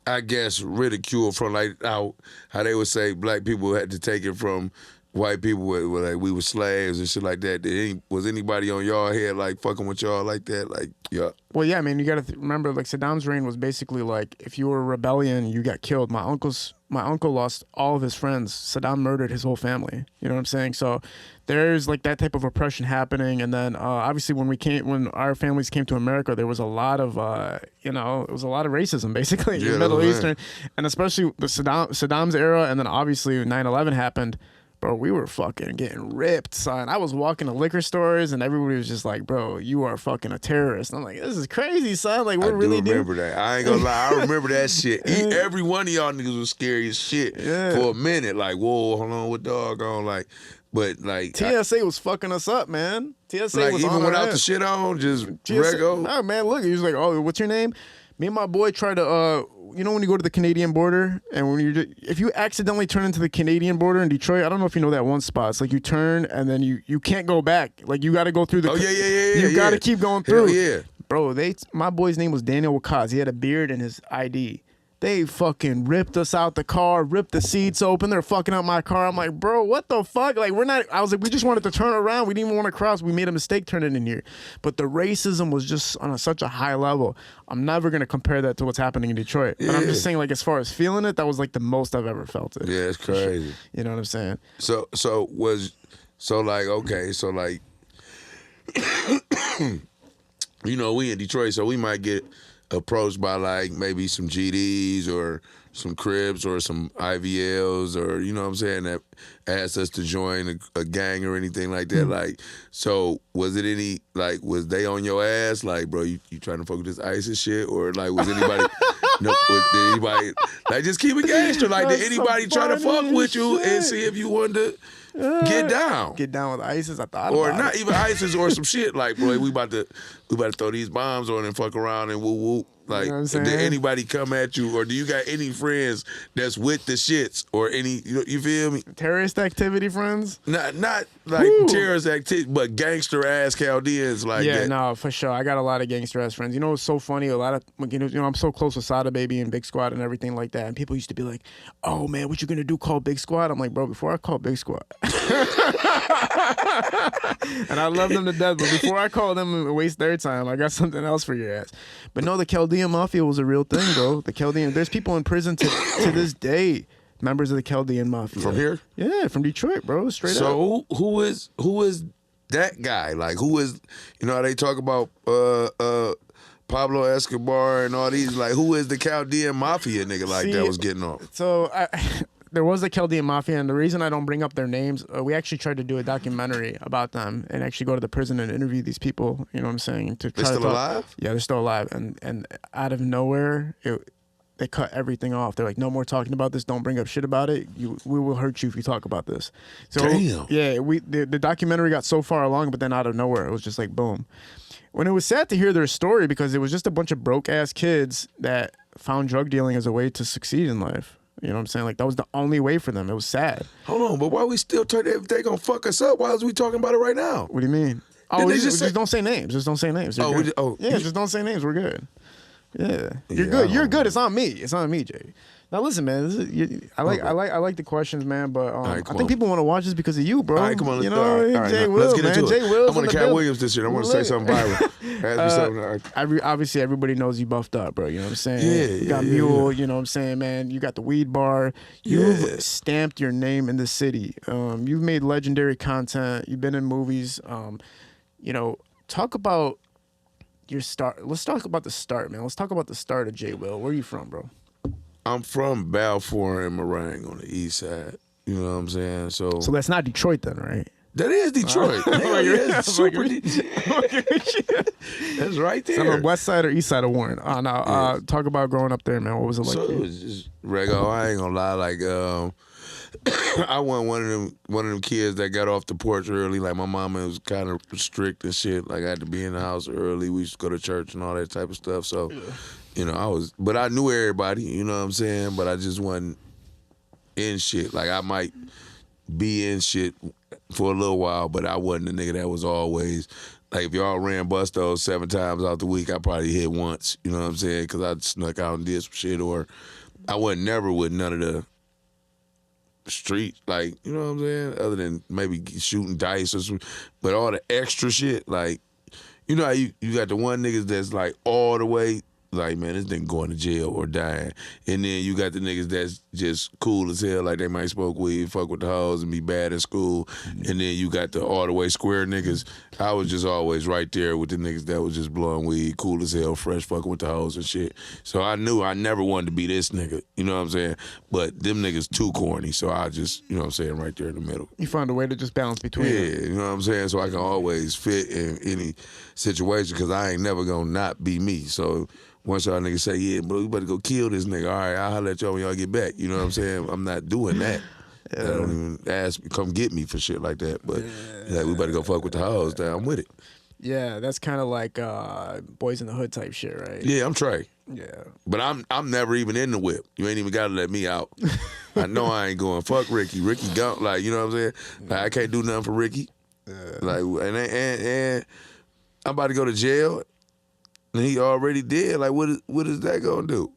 I guess ridicule from, like how they would say black people had to take it from white people, were like we were slaves and shit like that. Was anybody on y'all head like fucking with y'all like that? Like, yeah. Well, yeah, I mean, you got to remember, like, Saddam's reign was basically like, if you were a rebellion, you got killed. My uncle lost all of his friends. Saddam murdered his whole family. You know what I'm saying? So there's like that type of oppression happening. And then obviously when our families came to America, there was a lot of, it was a lot of racism basically in the Middle Eastern, and especially the Saddam's era. And then obviously 9/11 happened. Bro, we were fucking getting ripped, son. I was walking to liquor stores and everybody was just like, bro, you are fucking a terrorist. I'm like, this is crazy, son. Like, what really do? I remember that. I ain't gonna lie. I remember that shit. Every one of y'all niggas was scary as shit for a minute. Like, whoa, hold on, what dog on? Like, but like. TSA was fucking us up, man. TSA like, was even on without our the shit on, just Rego. Nah, man, look, he was like, oh, what's your name? Me and my boy tried to, you know when you go to the Canadian border and when if you accidentally turn into the Canadian border in Detroit, I don't know if you know that one spot. It's like you turn and then you can't go back. Like you got to go through the. Oh yeah. You got to keep going through. Hell yeah, bro. My boy's name was Daniel Wakaz. He had a beard in his ID. They fucking ripped us out the car, ripped the seats open. They're fucking out my car. I'm like, bro, what the fuck? Like, I was like, we just wanted to turn around. We didn't even want to cross. We made a mistake turning in here. But the racism was just on such a high level. I'm never going to compare that to what's happening in Detroit. But I'm just saying, like, as far as feeling it, that was like the most I've ever felt it. Yeah, it's crazy. You know what I'm saying? So you know, we in Detroit, so we might get approached by like maybe some GDs or some Crips or some IVLs or, you know what I'm saying, that asked us to join a gang or anything like that. Like, so was it any, like, was they on your ass? Like, bro, you trying to fuck with this ISIS shit? Or like, was anybody, did anybody, like, just keep it gangster. Like, did anybody try to fuck with you and see if you wanted to get down? Get down with ISIS? I thought or about not it. even ISIS or some shit. Like, boy, we about to throw these bombs on and fuck around and woo woo. Like, you know what I'm did saying? anybody come at you, or do you got any friends that's with the shits, or any, you feel me? Terrorist activity friends? Not like terrorist activity, but gangster ass Chaldeans like yeah, that. no, for sure. I got a lot of gangster ass friends. You know, it's so funny. A lot of, you know, I'm so close with Sada Baby and Big Squad and everything like that. And people used to be like, "Oh man, what you gonna do? Call Big Squad?" I'm like, bro, before I call Big Squad, and I love them to death, but before I call them and waste their time, I got something else for your ass. But no, the Chaldean Mafia was a real thing, bro. The Chaldean, there's people in prison to this day, members of the Chaldean Mafia. From here? Yeah, from Detroit, bro. Straight up. So who is that guy? Like, who is, you know how they talk about Pablo Escobar and all these, like, who is the Chaldean Mafia nigga like that was getting off? So there was the Chaldean Mafia, and the reason I don't bring up their names, we actually tried to do a documentary about them and actually go to the prison and interview these people. You know what I'm saying? They're still alive? Yeah, they're still alive. And out of nowhere, they cut everything off. They're like, no more talking about this. Don't bring up shit about it. We will hurt you if you talk about this. So, damn. Yeah, the documentary got so far along, but then out of nowhere, it was just like, boom. When it was sad to hear their story, because it was just a bunch of broke-ass kids that found drug dealing as a way to succeed in life. You know what I'm saying? Like, that was the only way for them. It was sad. Hold on, but why we still talking? If they gonna fuck us up, why is we talking about it right now? What do you mean? Oh, just don't say names. Just don't say names. Yeah, just don't say names. We're good. Yeah, you're good. You're good. It's on me. It's on me, Jay. Now listen, man. I like the questions, man. But right, I come think on. people want to watch this because of you, bro. All right, come on. You Let's, know, all right, Jay now, Will, let's get man. into Jay it. Will's I'm on in the the Katt building. Williams this year. I want to say something viral. Ask me something. Obviously, everybody knows you buffed up, bro. You know what I'm saying? Yeah, You got yeah, Mule. yeah. You know what I'm saying, man? You got the weed bar. You've stamped your name in the city. You've made legendary content. You've been in movies. You know, talk about your start. Let's talk about the start, man. Let's talk about the start of Jay Will. Where are you from, bro? I'm from Balfour and Meringue on the east side. You know what I'm saying? So that's not Detroit, then, right? that is Detroit. Hell yeah, it's super That's right there. So on the west side or east side of Warren? No, talk about growing up there, man. What was it like? So it was just regular. I ain't gonna lie. Like, I wasn't one of them kids that got off the porch early. Like my mama was kind of strict and shit. Like I had to be in the house early. We used to go to church and all that type of stuff. So, you know, but I knew everybody. You know what I'm saying? But I just wasn't in shit. Like I might be in shit for a little while, but I wasn't the nigga that was always. Like, if y'all ran Bustos 7 times out the week, I probably hit once, you know what I'm saying? Because I snuck out and did some shit, or I wasn't never with none of the street, like, you know what I'm saying? Other than maybe shooting dice or something. But all the extra shit, like, you know how you got the one niggas that's like all the way, like, man, this nigga going to jail or dying. And then you got the niggas that's just cool as hell, like they might smoke weed, fuck with the hoes, and be bad in school. And then you got the all the way square niggas. I was just always right there with the niggas that was just blowing weed, cool as hell, fresh, fucking with the hoes and shit. So I knew I never wanted to be this nigga, you know what I'm saying? But them niggas too corny, so I just, you know what I'm saying, right there in the middle. You found a way to just balance between them. Yeah, you know what I'm saying? So I can always fit in any situation, because I ain't never gonna not be me. So once y'all niggas say, yeah, bro, you better go kill this nigga. All right, I'll holler at y'all when y'all get back. You know what I'm saying? I'm not doing that. I don't even ask me, come get me for shit like that. But like, we better go fuck with the hoes. I'm with it. Yeah, that's kind of like Boys in the Hood type shit, right? Yeah, I'm Trey. Yeah. But I'm never even in the whip. You ain't even got to let me out. I know I ain't going. Fuck Ricky. Ricky gone. Like, you know what I'm saying? Like, I can't do nothing for Ricky. Like, and I'm about to go to jail. And he already did. Like, what is that gonna do?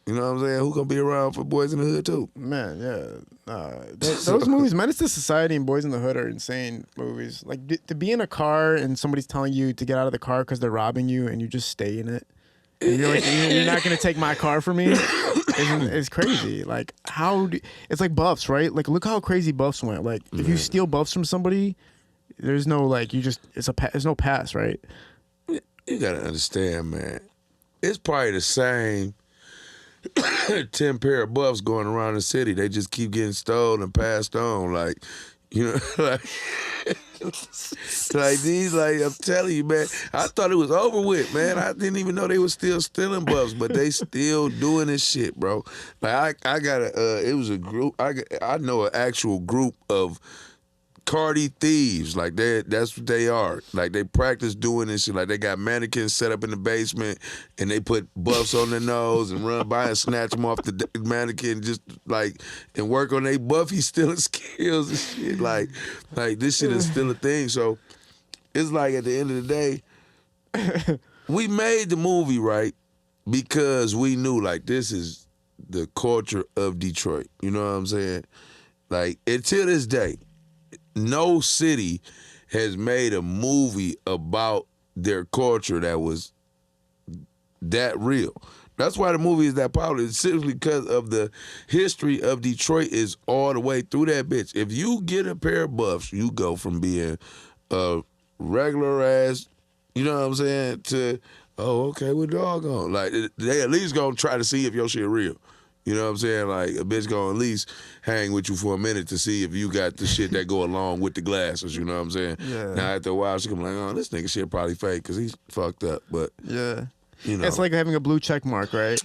You know what I'm saying? Who gonna be around for Boys in the Hood too? Man, yeah. Those movies, Menace to Society and Boys in the Hood, are insane movies. Like to be in a car and somebody's telling you to get out of the car because they're robbing you, and you just stay in it. And you're like, you're not gonna take my car from me. It's crazy. Like it's like Buffs, right? Like look how crazy Buffs went. Like if you steal Buffs from somebody, there's no like there's no pass, right? You gotta understand, man. It's probably the same 10 pair of buffs going around the city. They just keep getting stolen and passed on. Like, you know, like these, like, I'm telling you, man, I thought it was over with, man. I didn't even know they were still stealing buffs, but they still doing this shit, bro. Like, I got it was a group, I know an actual group of Cardi thieves. Like, that's what they are. Like, they practice doing this shit. Like, they got mannequins set up in the basement, and they put buffs on their nose and run by and snatch them off the mannequin, just like, and work on their Buffy stealing skills and shit. Like this shit is still a thing. So it's like, at the end of the day, we made the movie, right, because we knew, like, this is the culture of Detroit. You know what I'm saying? Like, until this day, no city has made a movie about their culture that was that real. That's why the movie is that popular. It's simply because of the history of Detroit is all the way through that bitch. If you get a pair of buffs, you go from being a regular ass, you know what I'm saying, to, oh, okay, we're doggone. Like, they at least gonna try to see if your shit real. You know what I'm saying? Like, a bitch gonna at least hang with you for a minute to see if you got the shit that go along with the glasses, you know what I'm saying? Yeah. Now, after a while, she come like, oh, this nigga shit probably fake because he's fucked up. But, yeah, you know. it's like having a blue check mark, right?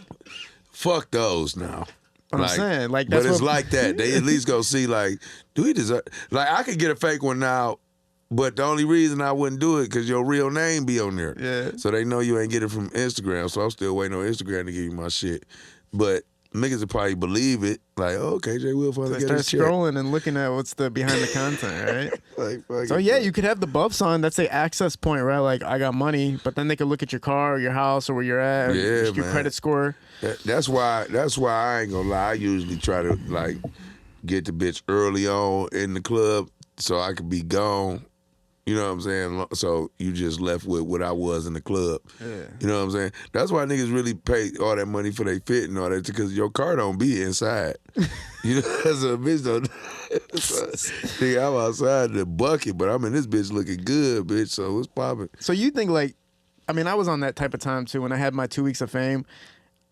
Fuck those now. I'm saying, like, that's but it's like that. They at least go see, like, do he deserve? Like, I could get a fake one now, but the only reason I wouldn't do it because your real name be on there. Yeah. So they know you ain't get it from Instagram. So I'm still waiting on Instagram to give you my shit. But niggas would probably believe it. Like, oh, okay, Jay Will finally So get start his check. scrolling and looking at what's the behind the content, right? Like, fuck So it, yeah, bro. you could have the buffs on. That's the access point, right? Like I got money, but then they could look at your car or your house or where you're at, or Yeah, your man. credit score. That's why I ain't gonna lie. I usually try to like get the bitch early on in the club so I could be gone. You know what I'm saying? So you just left with what I was in the club. Yeah. You know what I'm saying? That's why niggas really pay all that money for they fit and all that because your car don't be inside. You know, that's a bitch don't. Nigga, I'm outside the bucket, but I'm in this bitch looking good, bitch. So what's popping? So you think like, I mean, I was on that type of time too. When I had my 2 weeks of fame,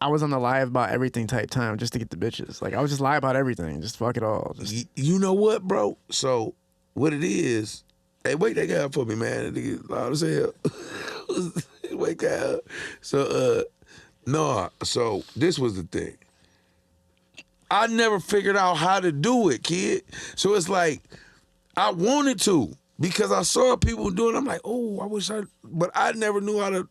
I was on the lie about everything type time just to get the bitches. Like I was just lie about everything, just fuck it all. Just, You know what, bro? So what it is? Hey, wake that guy up for me, man. Nigga, loud as hell. Wake that up. So, no. So this was the thing. I never figured out how to do it, kid. So it's like I wanted to because I saw people doing it. I'm like, oh, I wish but I never knew how to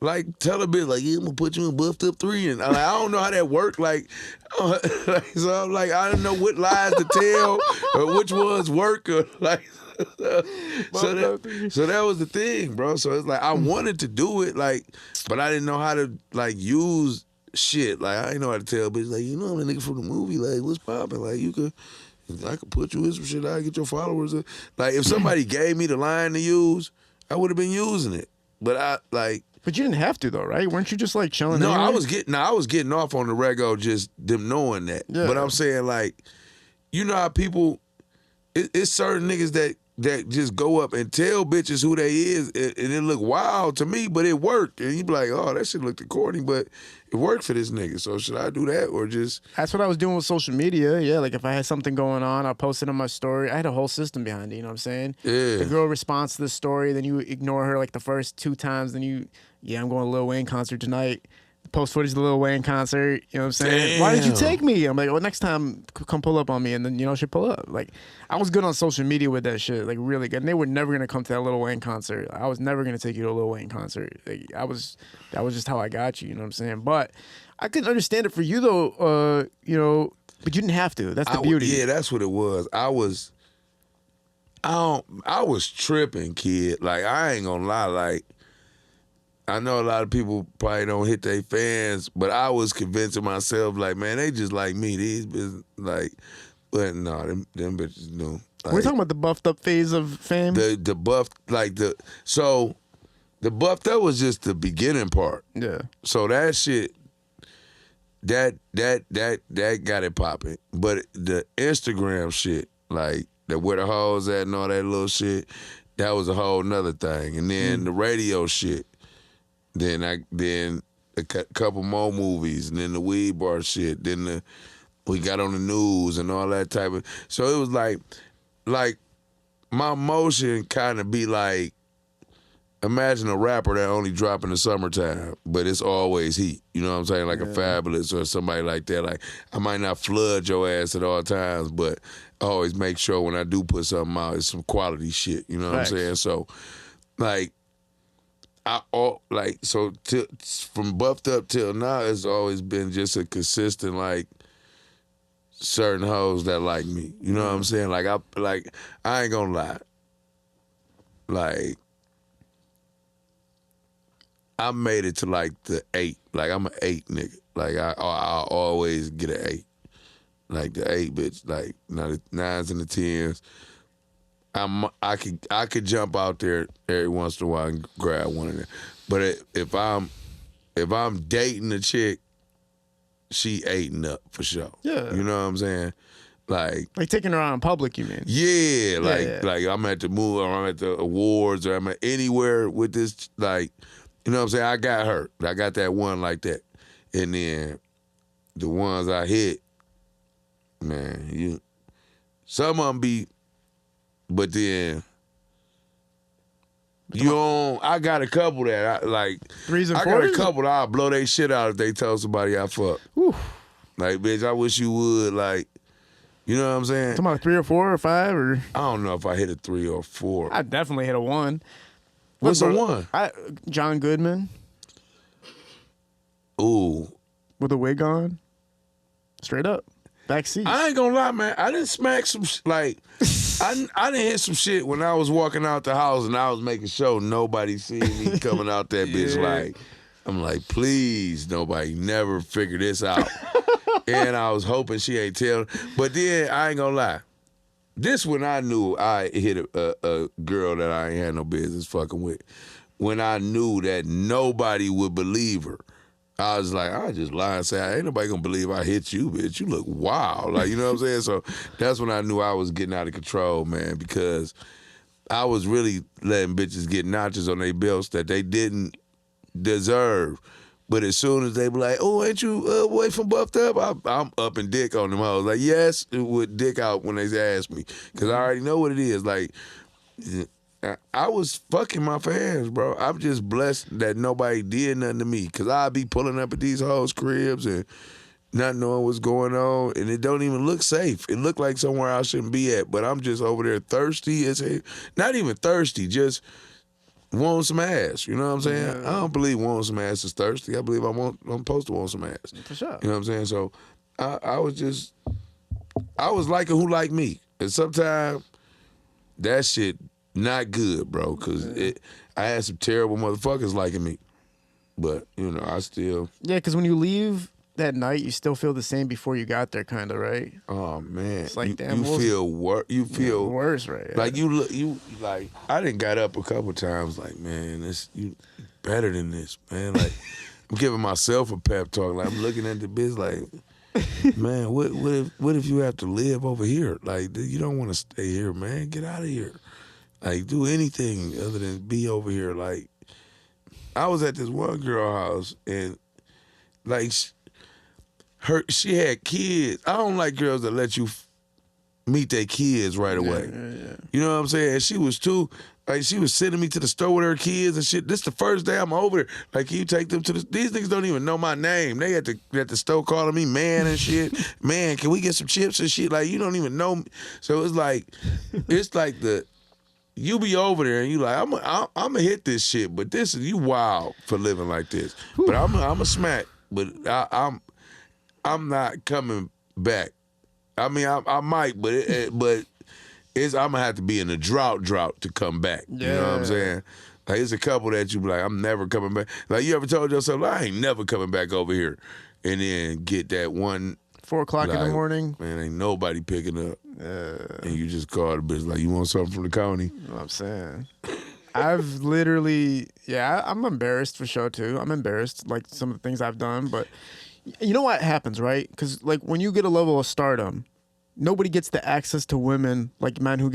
like tell a bitch like, yeah, I'm gonna put you in buffed up 3, and I don't know how that worked. Like, so I'm like, I don't know what lies to tell or which ones work or like. So that was the thing, bro. So it's like I wanted to do it, like, but I didn't know how to like use shit. Like I didn't know how to tell bitches like, you know, I'm a nigga from the movie. Like, what's poppin'? Like, I could put you in some shit. I get your followers. Like, if somebody gave me the line to use, I would have been using it. But I like. but you didn't have to though, right? Weren't you just like chilling? No, anywhere? I was getting off on the rego, just them knowing that. Yeah. But I'm saying like, you know how people, it's certain niggas that just go up and tell bitches who they is, and it look wild to me, but it worked. And you be like, oh, that shit looked corny, but it worked for this nigga. So should I do that or just? That's what I was doing with social media. Yeah, like if I had something going on, I posted on my story. I had a whole system behind it. You know what I'm saying? Yeah. The girl responds to the story, then you ignore her like the first 2 times. Then I'm going to Lil Wayne concert tonight. Post footage of the Lil Wayne concert. You know what I'm saying? Damn. Why did you take me? I'm like, well, next time come pull up on me, and then she'll pull up. Like I was good on social media with that shit, like really good. And they were never gonna come to that Lil Wayne concert. I was never gonna take you to a Lil Wayne concert. Like, that was just how I got you. You know what I'm saying? But I couldn't understand it for you though. But you didn't have to. That's the beauty. Yeah, that's what it was. I was tripping, kid. Like I ain't gonna lie. Like I know a lot of people probably don't hit their fans, but I was convincing myself like, man, they just like me. These bitches like, but no, them bitches do. Like, We're talking about the buffed up phase of fame. the buff like the buffed up was just the beginning part. Yeah. So that shit, that got it popping. But the Instagram shit, like the where the hoes at and all that little shit, that was a whole nother thing. And then the radio shit, then a couple more movies, and then the weed bar shit, then we got on the news and all that type of. So it was like my motion kind of be like, imagine a rapper that only drop in the summertime, but it's always heat. You know what I'm saying? Like a Fabulous or somebody like that. Like I might not flood your ass at all times, but I always make sure when I do put something out, it's some quality shit. You know what I'm saying? So, like, from buffed up till now, it's always been just a consistent like certain hoes that like me. You know what I'm saying? Like I ain't gonna lie. Like I made it to like the 8. Like I'm an 8 nigga. Like I always get an 8. Like the 8 bitch. Like now the 9s and the 10s. I could jump out there every once in a while and grab one of them. But if I'm dating a chick, she 8ing up for sure. Yeah. You know what I'm saying? Like taking her out in public, you mean? Yeah, like I'm at the movie or I'm at the awards or I'm at anywhere with this, like, you know what I'm saying? I got her. I got that one like that. And then the ones I hit, man, some of them be, but then I got a couple that I like. 3s and 4s? I got a couple that I'll blow they shit out if they tell somebody I fuck. Whew. Like, bitch, I wish you would, like, you know what I'm saying? Talking about 3 or 4 or 5 or? I don't know if I hit a 3 or 4. I definitely hit a 1. What's a Look, 1? John Goodman Ooh. with a wig on. Straight up. Backseat. I ain't gonna lie, man. I didn't smack some like I didn't hit some shit when I was walking out the house and I was making sure nobody seen me coming out that bitch. Like I'm like, please, nobody never figure this out. And I was hoping she ain't tell. But then I ain't gonna lie. This when I knew I hit a girl that I ain't had no business fucking with. When I knew that nobody would believe her. I was like, I just lie and say, ain't nobody gonna believe I hit you, bitch. You look wild. Like, you know what I'm saying? So that's when I knew I was getting out of control, man, because I was really letting bitches get notches on their belts that they didn't deserve. But as soon as they be like, oh, ain't you away from buffed up? I'm up and dick on them. I was like, yes, with dick out when they ask me. Because I already know what it is. Like, I was fucking my fans, bro. I'm just blessed that nobody did nothing to me. Because I'd be pulling up at these hoes' cribs and not knowing what's going on. And it don't even look safe. It looked like somewhere I shouldn't be at. But I'm just over there thirsty. Not even thirsty, just wanting some ass. You know what I'm saying? Yeah. I don't believe wanting some ass is thirsty. I believe I'm supposed to want some ass. For sure. You know what I'm saying? So I was liking who liked me. And sometimes that shit not good, bro, because I had some terrible motherfuckers liking me. But, you know, I still... Yeah, because when you leave that night, you still feel the same before you got there, kind of, right? Oh, man. It's like, you damn, feel worse. You feel... worse, right? Yeah. Like, you like, I done got up a couple times, like, man, you better than this, man. Like, I'm giving myself a pep talk. Like, I'm looking at the bitch like, man, what if you have to live over here? Like, you don't want to stay here, man. Get out of here. Like, do anything other than be over here. Like, I was at this one girl house, and, like, she had kids. I don't like girls that let you meet their kids right away. Yeah. You know what I'm saying? And she was she was sending me to the store with her kids and shit. This the first day I'm over there. Like, can you take them to these niggas don't even know my name. They at the store calling me man and shit. Man, can we get some chips and shit? Like, you don't even know me. So it's like you be over there and you like, I'm gonna hit this shit, but this is you wild for living like this. Whew. But I'm a smack, but I'm not coming back. I mean, I might, but I'm gonna have to be in a drought to come back. Yeah. You know what I'm saying? Like, it's a couple that you be like, I'm never coming back. Like, you ever told yourself, I ain't never coming back over here, and then get that one 4 o'clock in the morning. Man, ain't nobody picking up. And you just call the bitch like, you want something from the county? You know what I'm saying? I've literally, I'm embarrassed for sure too. I'm embarrassed, like, some of the things I've done, but you know what happens, right? Because, like, when you get a level of stardom, nobody gets the access to women like men who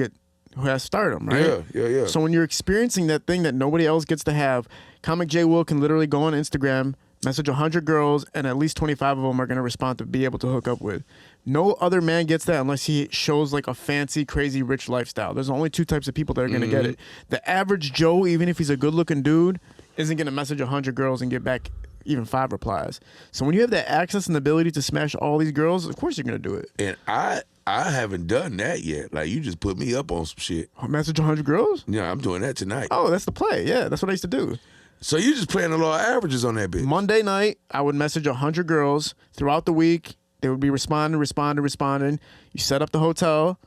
has stardom, right? Yeah. So when you're experiencing that thing that nobody else gets to have, Comic J. Will can literally go on Instagram, message 100 girls, and at least 25 of them are going to respond to be able to hook up with. No other man gets that unless he shows, like, a fancy, crazy, rich lifestyle. There's only 2 types of people that are going to get it. The average Joe, even if he's a good-looking dude, isn't going to message 100 girls and get back even 5 replies. So when you have that access and the ability to smash all these girls, of course you're going to do it. And I haven't done that yet. Like, you just put me up on some shit. Message 100 girls? Yeah, I'm doing that tonight. Oh, that's the play. Yeah, that's what I used to do. So you just playing the law of averages on that bitch. Monday night, I would message 100 girls. Throughout the week, they would be responding. You set up the hotel,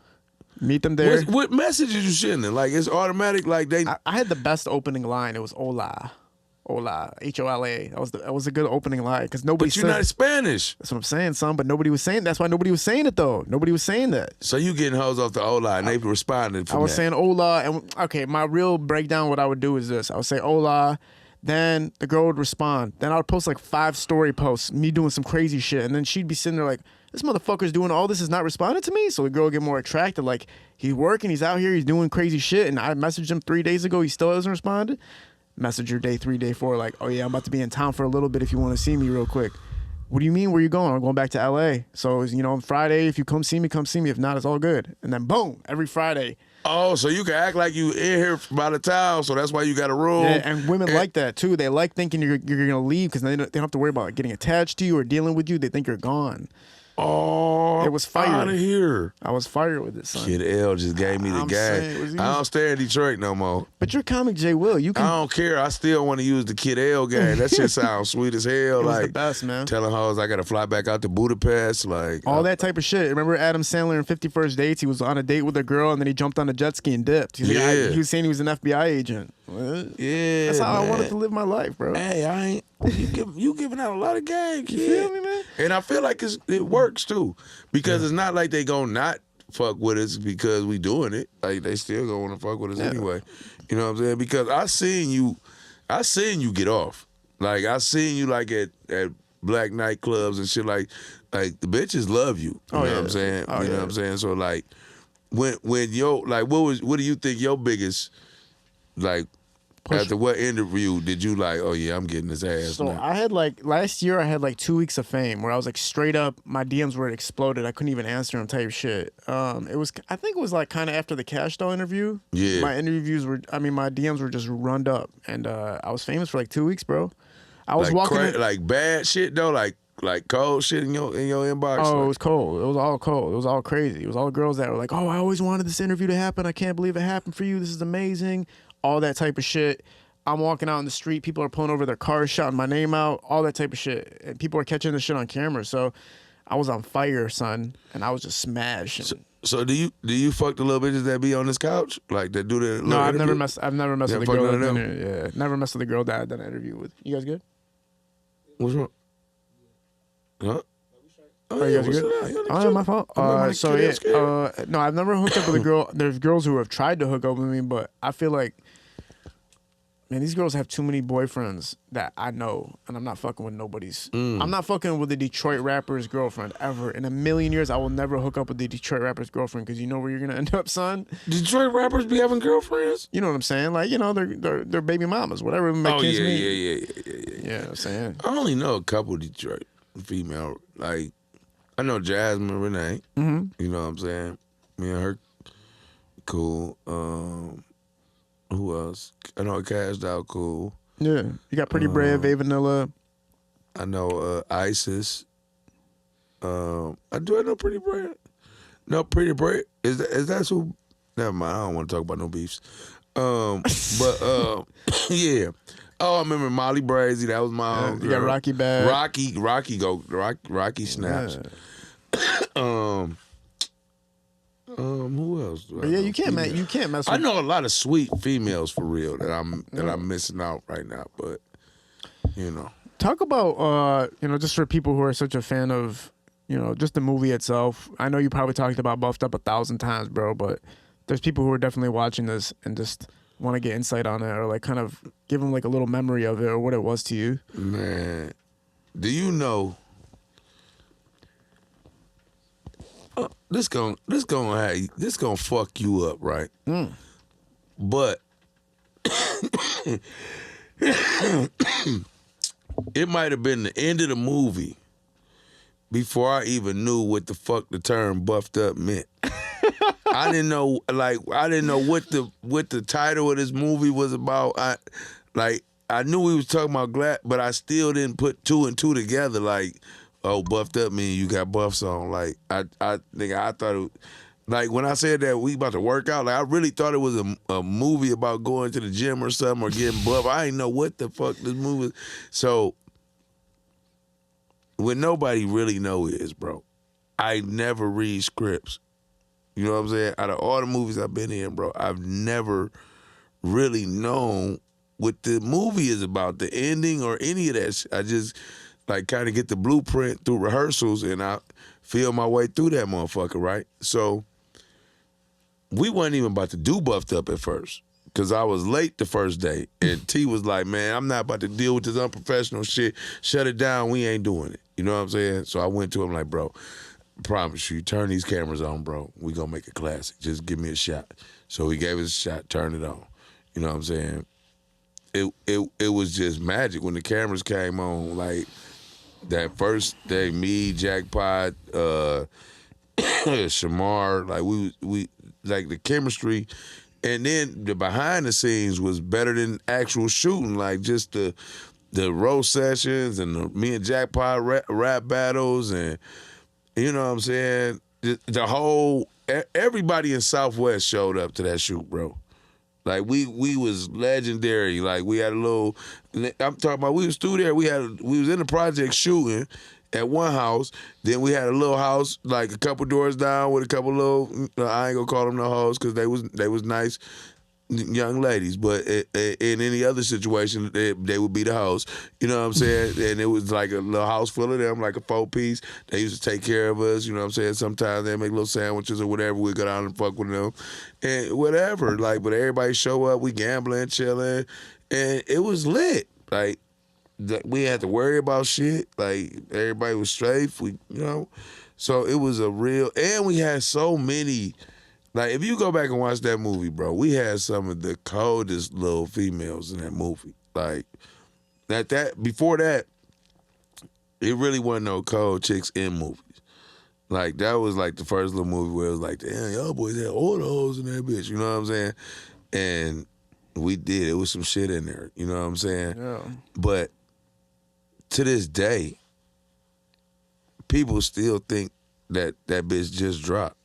meet them there. What messages you sending? Like, it's automatic? Like, they... I had the best opening line. It was hola. Hola, H-O-L-A. That was a good opening line because nobody. But you're not Spanish. That's what I'm saying, son. But nobody was saying. That's why nobody was saying it though. Nobody was saying that. So you getting hoes off the hola and they responded. I was saying hola, and okay, my real breakdown. What I would do is this: I would say hola, then the girl would respond. Then I would post like 5 story posts, me doing some crazy shit, and then she'd be sitting there like, "This motherfucker's doing all this, is not responding to me." So the girl would get more attracted. Like, he's working, he's out here, he's doing crazy shit, and I messaged him 3 days ago. He still hasn't responded. Message her day 3, day 4, like, oh yeah, I'm about to be in town for a little bit if you want to see me real quick. What do you mean, where you going? I'm going back to LA. So, you know, on Friday, if you come see me, come see me. If not, it's all good. And then boom, every Friday. Oh, so you can act like you in here by the town, so that's why you got a room. Yeah, and women like that too. They like thinking you're going to leave because they don't have to worry about getting attached to you or dealing with you. They think you're gone. Oh, It was fire. Out of here. I was fired with it, son. Kid L just gave me the I'm game. saying, was I don't stay in Detroit no more. But you're comic J. Will. You can. I don't care. I still want to use the Kid L game. That shit sounds sweet as hell. It was like the best, man. telling hoes I gotta fly back out to Budapest. Like All that type of shit. Remember Adam Sandler in 50 First Dates? He was on a date with a girl and then he jumped on a jet ski and dipped. He's like, Yeah. he was saying he was an FBI agent. What? Yeah, That's how I man. wanted to live my life, bro. Hey, I ain't. You giving out a lot of game, kid. You feel me, man? And I feel like it works too, because it's not like they gonna not fuck with us because we doing it. Like they still gonna want to fuck with us anyway. You know what I'm saying? Because I seen you get off. Like I seen you like at black nightclubs and shit. Like the bitches love you. You know what I'm saying? Oh, you know what I'm saying? So like when yo like what do you think your biggest like? After what interview did you like, oh yeah, I'm getting his ass So now? I had last year I had 2 weeks of fame where I was straight up, my DMs were exploded. I couldn't even answer them type shit. I think it was kind of after the Cash Doll interview. Yeah. My my DMs were just runned up and I was famous for 2 weeks, bro. I was like walking like bad shit though, like cold shit in your inbox. Oh, it was cold. It was all cold. It was all crazy. It was all girls that were like, oh, I always wanted this interview to happen. I can't believe it happened for you. This is amazing. All that type of shit. I'm walking out in the street. People are pulling over their cars, shouting my name out. All that type of shit. And people are catching the shit on camera. So I was on fire, son. And I was just smashed. So do you fuck the little bitches that be on this couch? Like that do the No, I've never messed. messed with a girl that never messed with a girl that I done an interview with. You guys good? What's wrong? Huh? Oh, you guys good? Oh, my fault. No, I've never hooked up with a girl. There's girls who have tried to hook up with me, but I feel like, man, these girls have too many boyfriends that I know, and I'm not fucking with nobody's. I'm not fucking with the Detroit rapper's girlfriend ever. In a million years, I will never hook up with the Detroit rapper's girlfriend because you know where you're gonna end up, son. Detroit rappers be having girlfriends? You know what I'm saying? They're baby mamas, whatever my kids yeah. need. Yeah, I'm saying. I only know a couple Detroit female. Like I know Jasmine Renee. You know what I'm saying? Me and her cool. Who else? I know Cash Doll cool. Yeah, you got Pretty Brave, A Vanilla. I know Isis. I know Pretty Brave. No, Pretty Brave is that who? Never mind. I don't want to talk about no beefs. But yeah. Oh, I remember Molly Brazy. That was my own girl. You got Rocky Bad. Rocky snaps. Yeah. Who else? You can't mess with. I know a lot of sweet females for real that I'm missing out right now, but you know. Talk about just for people who are such a fan of just the movie itself. I know you probably talked about Buffed Up 1,000 times, bro, but there's people who are definitely watching this and just want to get insight on it or kind of give them a little memory of it or what it was to you. Man, do you know? This gonna fuck you up, right? But it might have been the end of the movie before I even knew what the fuck the term buffed up meant. I didn't know what the title of this movie was about. I knew we was talking about Glad, but I still didn't put two and two together. Like, oh, buffed up mean you got buffs on. Like, I thought it, like when I said that we about to work out, like I really thought it was a movie about going to the gym or something or getting buff. I didn't know what the fuck this movie was. So what nobody really know is, bro, I never read scripts. You know what I'm saying? Out of all the movies I've been in, bro, I've never really known what the movie is about, the ending or any of that shit. I just kind of get the blueprint through rehearsals and I feel my way through that motherfucker, right? So we wasn't even about to do Buffed Up at first because I was late the first day. And T was like, man, I'm not about to deal with this unprofessional shit. Shut it down. We ain't doing it. You know what I'm saying? So I went to him like, bro, I promise you, turn these cameras on, bro. We gonna make a classic. Just give me a shot. So he gave us a shot, turn it on. You know what I'm saying? It was just magic when the cameras came on, like that first day, me, Jackpot, Shamar, like we like the chemistry, and then the behind the scenes was better than actual shooting, like just the roast sessions and me and Jackpot rap battles, and You know what I'm saying? The whole everybody in Southwest showed up to that shoot, bro. Like we was legendary. Like we had a little. I'm talking about we was through there. We was in the project shooting at one house. Then we had a little house like a couple doors down with a couple little. I ain't gonna call them no hoes because they was nice young ladies. But in any other situation, they would be the house. You know what I'm saying? And it was like a little house full of them, like a 4-piece. They used to take care of us. You know what I'm saying? Sometimes they make little sandwiches or whatever. We go down and fuck with them and whatever. Like, but everybody show up. We gambling, chilling, and it was lit. Like we had to worry about shit. Like everybody was straight. So it was a real. And we had so many. Like, if you go back and watch that movie, bro, we had some of the coldest little females in that movie. Like, before that, it really wasn't no cold chicks in movies. Like, that was like the first little movie where it was like, damn, y'all boys had all the hoes in that bitch. You know what I'm saying? And we did. It was some shit in there. You know what I'm saying? Yeah. But to this day, people still think that bitch just dropped.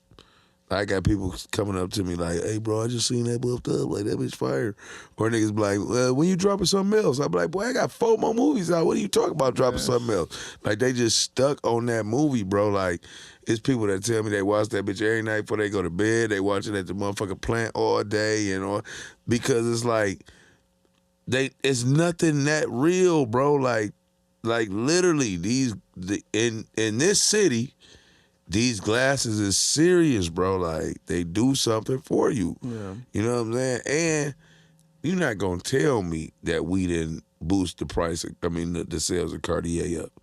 I got people coming up to me like, hey, bro, I just seen that buffed up. Like, that bitch fire. Or niggas be like, well, when you dropping something else? I be like, boy, I got 4 more movies out. What are you talking about dropping something else? Like, they just stuck on that movie, bro. Like, it's people that tell me they watch that bitch every night before they go to bed. They watch it at the motherfucking plant all day and all. Because it's like, it's nothing that real, bro. Like literally, in this city, these glasses is serious, bro. Like, they do something for you. Yeah. You know what I'm saying? And you're not going to tell me that we didn't boost the price, the sales of Cartier up.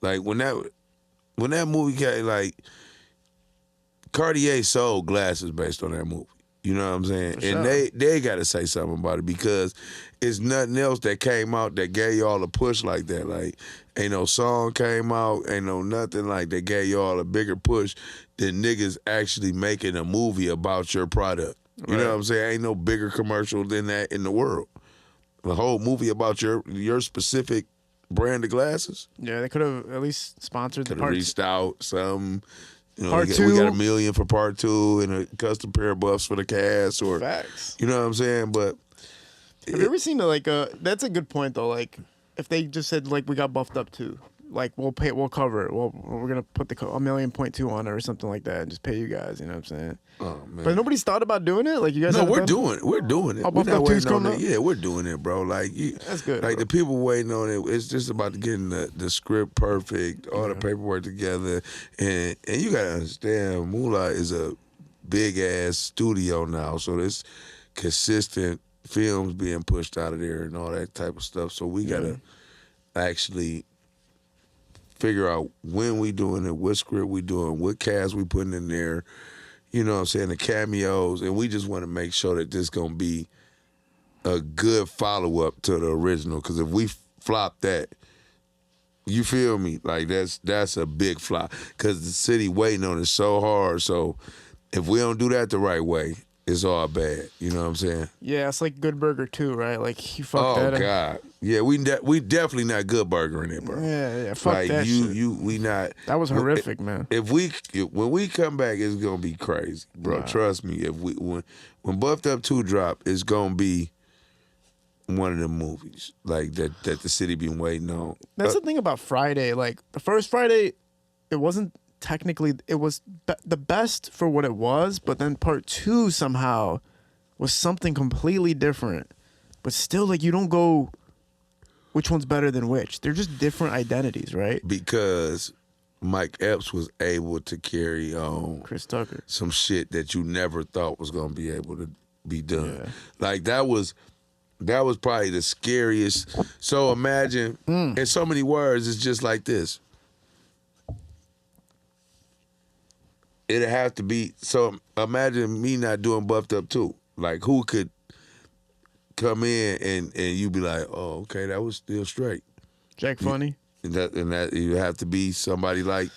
Like, when that movie came, like, Cartier sold glasses based on that movie. You know what I'm saying? For sure. And they got to say something about it because it's nothing else that came out that gave y'all a push like that. Like, ain't no song came out, ain't no nothing like that gave y'all a bigger push than niggas actually making a movie about your product. You know what I'm saying? Ain't no bigger commercial than that in the world. The whole movie about your specific brand of glasses. Yeah, they could have at least sponsored the Could have parts. reached out some. Part we 2. got $1 million for part 2 and a custom pair of buffs for the cast, or Facts. you know what I'm saying? But Have you ever seen that's a good point though. Like, if they just said like we got buffed up too, like we'll cover it. We're gonna put $1.2 million on it or something like that, and just pay you guys. You know what I'm saying? oh man, But nobody's thought about doing it. Like, you guys? no, haven't we're done doing it. We're doing it. Oh, We're Buffed not Up 2's waiting on coming it. up? Yeah, we're doing it, bro. Like That's good. Like bro. the people waiting on it. It's just about getting the script perfect, all the paperwork together, and you gotta understand, Moolah is a big ass studio now, so there's consistent films being pushed out of there and all that type of stuff. So we gotta actually figure out when we doing it, what script we doing, what cast we putting in there. You know what I'm saying? The cameos, and we just want to make sure that this gonna be a good follow-up to the original, because if we flop that, you feel me? Like, that's a big flop, because the city waiting on it so hard. So if we don't do that the right way, it's all bad. You know what I'm saying? Yeah, it's like Good Burger too, right? Like, you fucked Oh that up. God, yeah, we definitely not good burgering it, bro. Yeah, fuck Like, that shit. we not. That was horrific, man. When we come back, it's gonna be crazy, bro. Wow. Trust me. When Buffed Up 2 drop, it's gonna be one of the movies like that the city been waiting on. That's the thing about Friday. Like, the first Friday, it wasn't technically, it was the best for what it was, but then part 2 somehow was something completely different. But still, like, you don't go, which one's better than which? They're just different identities, right? Because Mike Epps was able to carry on Chris Tucker. some shit that you never thought was gonna be able to be done. Yeah. Like, that was probably the scariest. So imagine, in so many words, it's just like this. It'd have to be, so imagine me not doing Buffed Up 2. Like, who could come in and you be like, oh, okay, that was still straight. Jack Funny. And that you have to be somebody like,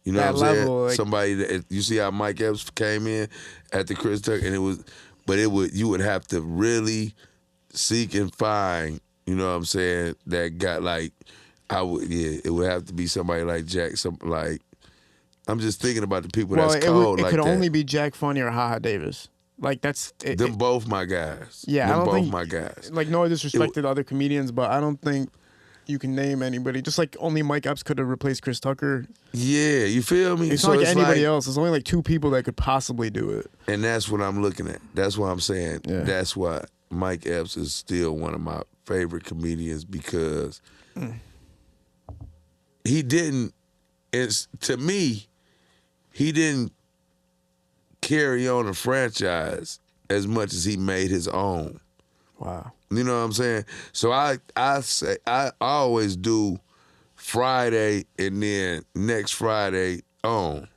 you know That what I'm saying? level, like- Somebody that, you see how Mike Epps came in at the Chris Tucker, and you would have to really seek and find, you know what I'm saying, that got like, it would have to be somebody like Jack, I'm just thinking about the people Well, that's cold it like could that. only be Jack Funny or Haha Davis. Like that's Them both my guys. Yeah, Them I don't both think my guys. Like no disrespect to the other comedians, but I don't think you can name anybody. Just like only Mike Epps could have replaced Chris Tucker. Yeah, you feel me? It's not like anybody else. There's only like 2 people that could possibly do it. And that's what I'm looking at. That's what I'm saying. Yeah. That's why Mike Epps is still one of my favorite comedians because he didn't. To me, he didn't carry on a franchise as much as he made his own. Wow. You know what I'm saying? So I always do Friday and then next Friday on.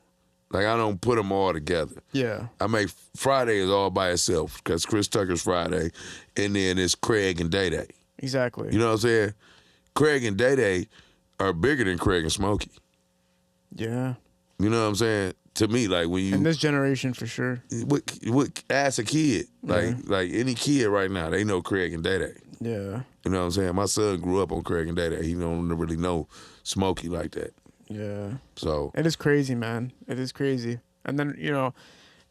Like I don't put them all together. Yeah. I make Friday is all by itself because Chris Tucker's Friday, and then it's Craig and Day Day. Exactly. You know what I'm saying? Craig and Day Day are bigger than Craig and Smokey. Yeah. You know what I'm saying? To me, like when you In this generation, for sure. ask a kid, like any kid right now, they know Craig and Day Day. Yeah. You know what I'm saying? My son grew up on Craig and Day Day. He don't really know Smokey like that. Yeah. So It is crazy, man. It is crazy. And then,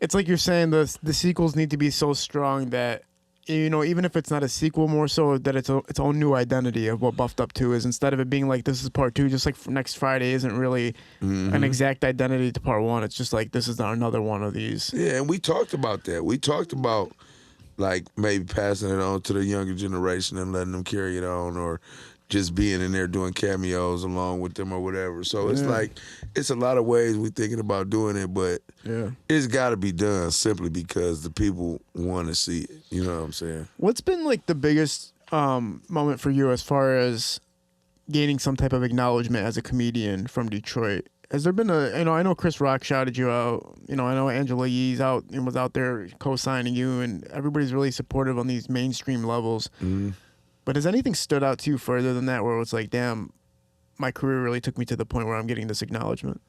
it's like you're saying the sequels need to be so strong that, even if it's not a sequel, more so that it's its own new identity of what Buffed Up 2 is, instead of it being like this is part 2, just like next Friday isn't really an exact identity to part 1. It's just like this is another one of these. yeah, and we talked about that. We talked about like maybe passing it on to the younger generation and letting them carry it on, or just being in there doing cameos along with them or whatever. So it's like, it's a lot of ways we're thinking about doing it, but it's got to be done simply because the people want to see it. You know what I'm saying? What's been like the biggest moment for you as far as gaining some type of acknowledgement as a comedian from Detroit? Has there been I know Chris Rock shouted you out. I know Angela Yee's out and was out there co-signing you, and everybody's really supportive on these mainstream levels. Mm-hmm. But has anything stood out to you further than that, where it's like, damn, my career really took me to the point where I'm getting this acknowledgement?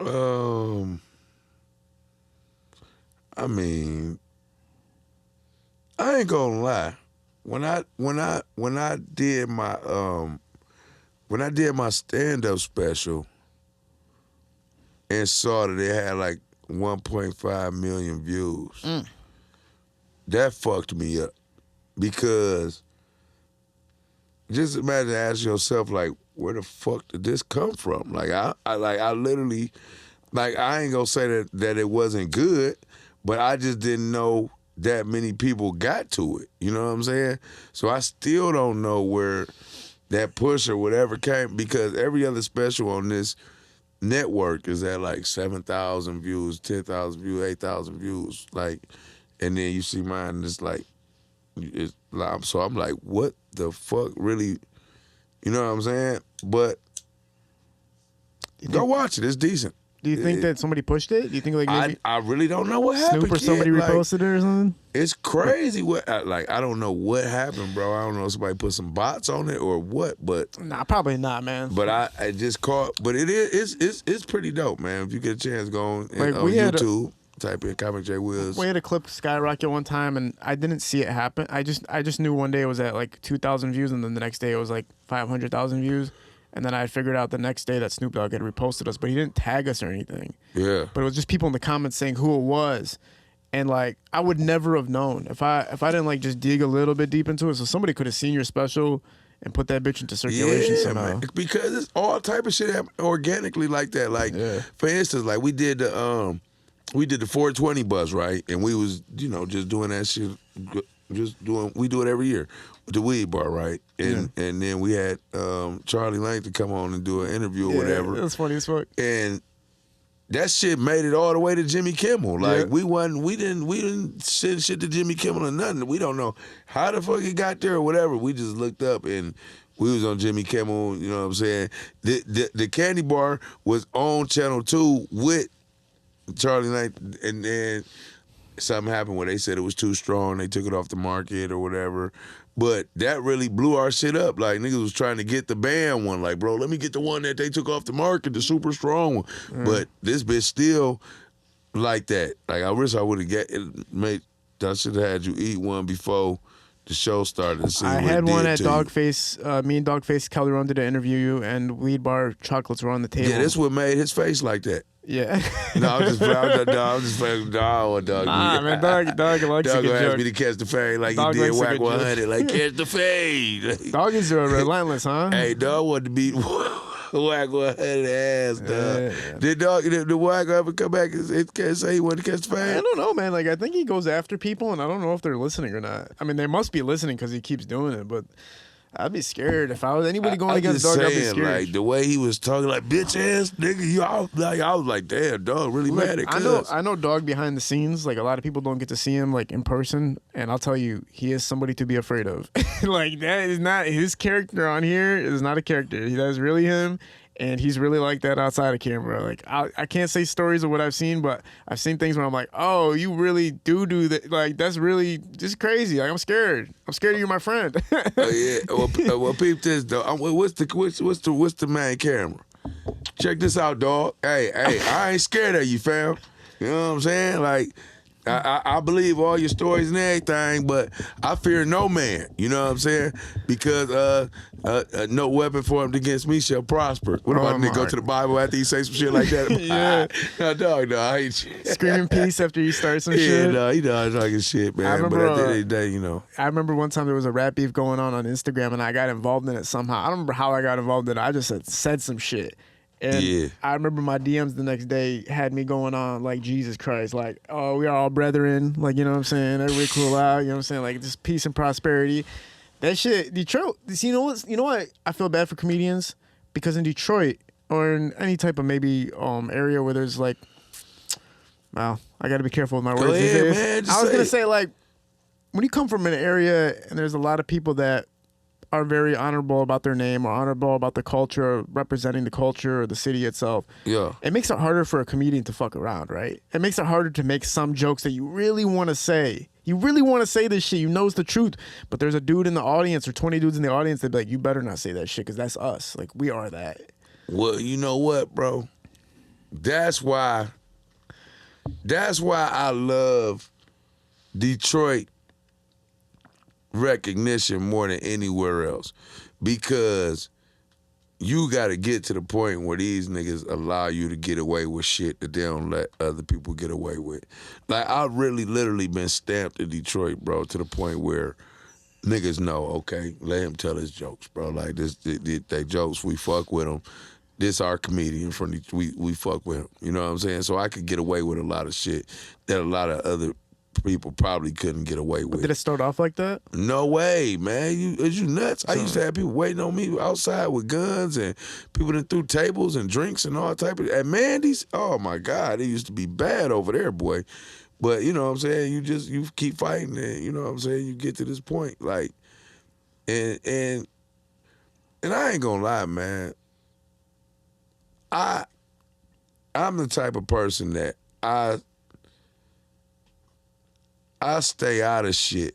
I mean, I ain't gonna lie. When I did my stand-up special and saw that it had like 1.5 million views, that fucked me up. Because just imagine asking yourself, like, where the fuck did this come from? Like I literally, like, I ain't gonna say that it wasn't good, but I just didn't know that many people got to it. You know what I'm saying? So I still don't know where that push or whatever came, because every other special on this network is at like 7,000 views, 10,000 views, 8,000 views, like, and then you see mine, and it's like. So I'm like, what the fuck really, you know what I'm saying? But go watch it. It's decent. Do you think that somebody pushed it? Do you think like maybe I really don't know what happened. Snoop or somebody reposted it or something? It's crazy. I don't know what happened, bro. I don't know if somebody put some bots on it or what, but Nah, probably not, man. But I just caught. But it's pretty dope, man. If you get a chance, go on, Like, on YouTube. Type in Comic J Wills. We had a clip skyrocket one time, and I didn't see it happen. I just knew one day it was at like 2,000 views, and then the next day it was like 500,000 views, and then I figured out the next day that Snoop Dogg had reposted us, but he didn't tag us or anything. Yeah. But it was just people in the comments saying who it was, and like I would never have known if I didn't like just dig a little bit deep into it. So somebody could have seen your special and put that bitch into circulation somehow. Man. Because it's all type of shit happen organically like that. Like for instance, like we did the 420 bus, right? And we was, just doing that shit, we do it every year with the weed bar, right? And then we had Charlie Langton come on and do an interview or whatever. That's funny as fuck. And that shit made it all the way to Jimmy Kimmel. Like we didn't send shit to Jimmy Kimmel or nothing. We don't know how the fuck it got there or whatever. We just looked up and we was on Jimmy Kimmel, you know what I'm saying? The candy bar was on Channel 2 with Charlie Knight, and then something happened where they said it was too strong. They took it off the market or whatever. But that really blew our shit up. Like, niggas was trying to get the band one. Like, bro, let me get the one that they took off the market, the super strong one. But this bitch still like that. Like, I wish I would have I should have had you eat one before the show started to see I what had it one did at to you. Dawgface. Me and Dawgface Calderon did an interview, and weed bar chocolates were on the table. Yeah, this what made his face like that. Yeah. No, I'm just playing. Dog. Nah, man, Dog likes Dog a good gonna ask joke. me to catch the fade like Dog he did likes a Whack good joke. 100. Like, catch the fade. Dog is relentless, huh? Hey, Dog wanted to beat Whack 100 ass, dog. Yeah. Did Whack ever come back and say he wanted to catch the I fade? don't know, man. Like, I think he goes after people, and I don't know if they're listening or not. I mean, they must be listening because he keeps doing it, but I'd be scared if I was anybody going against Dog. I'd be scared. Like the way he was talking, like bitch ass nigga, y'all. Like I was like, damn, Dog really mad at cuz. I know Dog behind the scenes. Like a lot of people don't get to see him like in person, and I'll tell you, he is somebody to be afraid of. Like that is not his character on here. Is not a character. That's really him. And he's really like that outside of camera. Like I can't say stories of what I've seen, but I've seen things where I'm like, oh, you really do that. Like that's really just crazy. Like I'm scared. I'm scared of you, my friend. Oh yeah. Well, peep this though. What's the main camera? Check this out, dog. Hey, I ain't scared of you, fam. You know what I'm saying? Like. I believe all your stories and everything, but I fear no man. You know what I'm saying? Because no weapon formed against me shall prosper. What about nigga go to the Bible after you say some shit like that? Yeah. No, dog, no, I ain't Screaming peace after you start some yeah, shit. no, you know I'm talking shit, man. I remember, but at the end of the day, you know. I remember one time there was a rap beef going on Instagram, and I got involved in it somehow. I don't remember how I got involved in it. I just said some shit. And Yeah. I remember my DMs the next day had me going on like Jesus Christ, like, oh, we are all brethren, like, you know what I'm saying? Everybody cool out, you know what I'm saying? Like just peace and prosperity. That shit, Detroit, you know what? I feel bad for comedians because in Detroit or in any type of maybe area where there's like, well, I got to be careful with my words. ahead, man, just I was say going it. to say like, when you come from an area and there's a lot of people that are very honorable about their name or honorable about the culture or representing the culture or the city itself. Yeah. It makes it harder for a comedian to fuck around, right? It makes it harder to make some jokes that you really want to say. You really want to say this shit. You know it's the truth. But there's a dude in the audience or 20 dudes in the audience that be like, you better not say that shit because that's us. Like, we are that. Well, you know what, bro? That's why I love Detroit recognition more than anywhere else, because you got to get to the point where these niggas allow you to get away with shit that they don't let other people get away with. Like, I've really literally been stamped in Detroit, bro, to the point where niggas know, okay, let him tell his jokes, bro. Like, they jokes, we fuck with him. This our comedian from we fuck with him. You know what I'm saying? So I could get away with a lot of shit that a lot of other people probably couldn't get away with. Did it start off like that? No way, man. Is you nuts? I used to have people waiting on me outside with guns and people that threw tables and drinks and all type of. At Mandy's, oh my God, it used to be bad over there, boy. But you know what I'm saying? You keep fighting, and you know what I'm saying? You get to this point, like, and I ain't gonna lie, man. I'm the type of person that I stay out of shit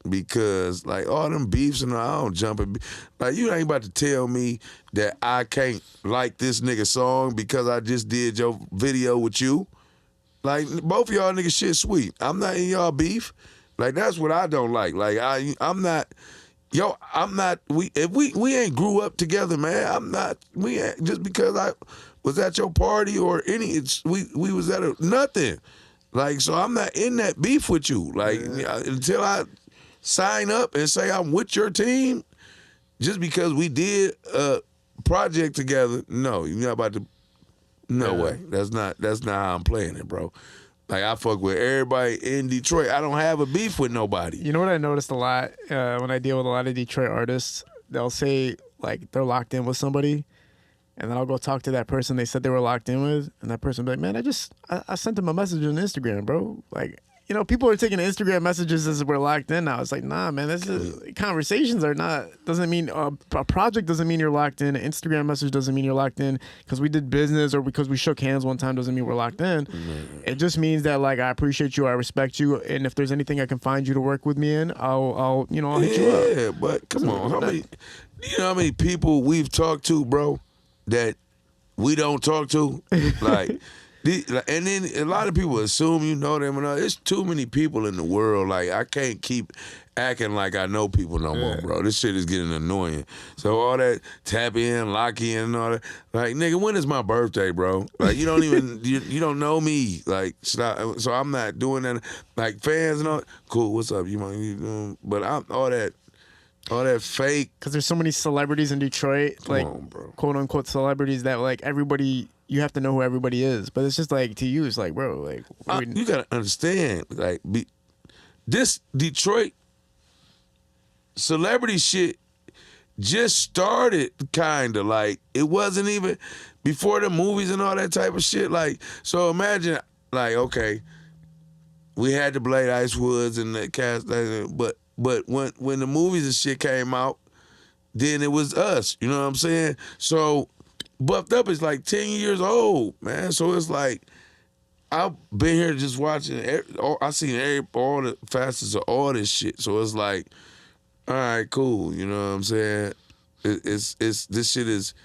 because, like, all them beefs and I don't jump in. Like, you ain't about to tell me that I can't like this nigga song because I just did your video with you. Like, both of y'all niggas shit sweet. I'm not in y'all beef. Like, that's what I don't like. Like, I'm not. We ain't grew up together, man. We ain't, just because I was at your party or we was at nothing. Like, so I'm not in that beef with you. Like, until I sign up and say I'm with your team, just because we did a project together, no, you're not about to. No way. That's not how I'm playing it, bro. Like, I fuck with everybody in Detroit. I don't have a beef with nobody. You know what I noticed a lot when I deal with a lot of Detroit artists? They'll say, like, they're locked in with somebody, and then I'll go talk to that person they said they were locked in with, and that person will be like, man, I sent them a message on Instagram, bro. Like, you know, people are taking Instagram messages as we're locked in now. It's like, nah, man, conversations are not, doesn't mean, a project doesn't mean you're locked in. An Instagram message doesn't mean you're locked in. Because we did business or because we shook hands one time doesn't mean we're locked in. Mm-hmm. It just means that, like, I appreciate you, I respect you, and if there's anything I can find you to work with me in, I'll hit you up. Yeah, but come on, how many people we've talked to, bro, that we don't talk to? Like, And then a lot of people assume you know them, and all. There's too many people in the world. Like, I can't keep acting like I know people no more, bro. This shit is getting annoying. So all that tap in, lock in, and all that. Like, nigga, when is my birthday, bro? Like, you don't even you don't know me. Like, stop. So I'm not doing that. Like, fans and all. Cool. What's up? You doing? But all that fake. Because there's so many celebrities in Detroit, like quote unquote celebrities that like everybody. You have to know who everybody is, but it's just like to you, it's like, bro, like you gotta understand, like this Detroit celebrity shit just started, kind of like it wasn't even before the movies and all that type of shit. Like, so imagine, like, okay, we had the Blade Icewoods and the cast, but when the movies and shit came out, then it was us. You know what I'm saying? So. Buffed Up is like 10 years old, man. So it's like, I've been here just watching, I seen all the facets of all this shit. So it's like, all right, cool. You know what I'm saying? It's this shit is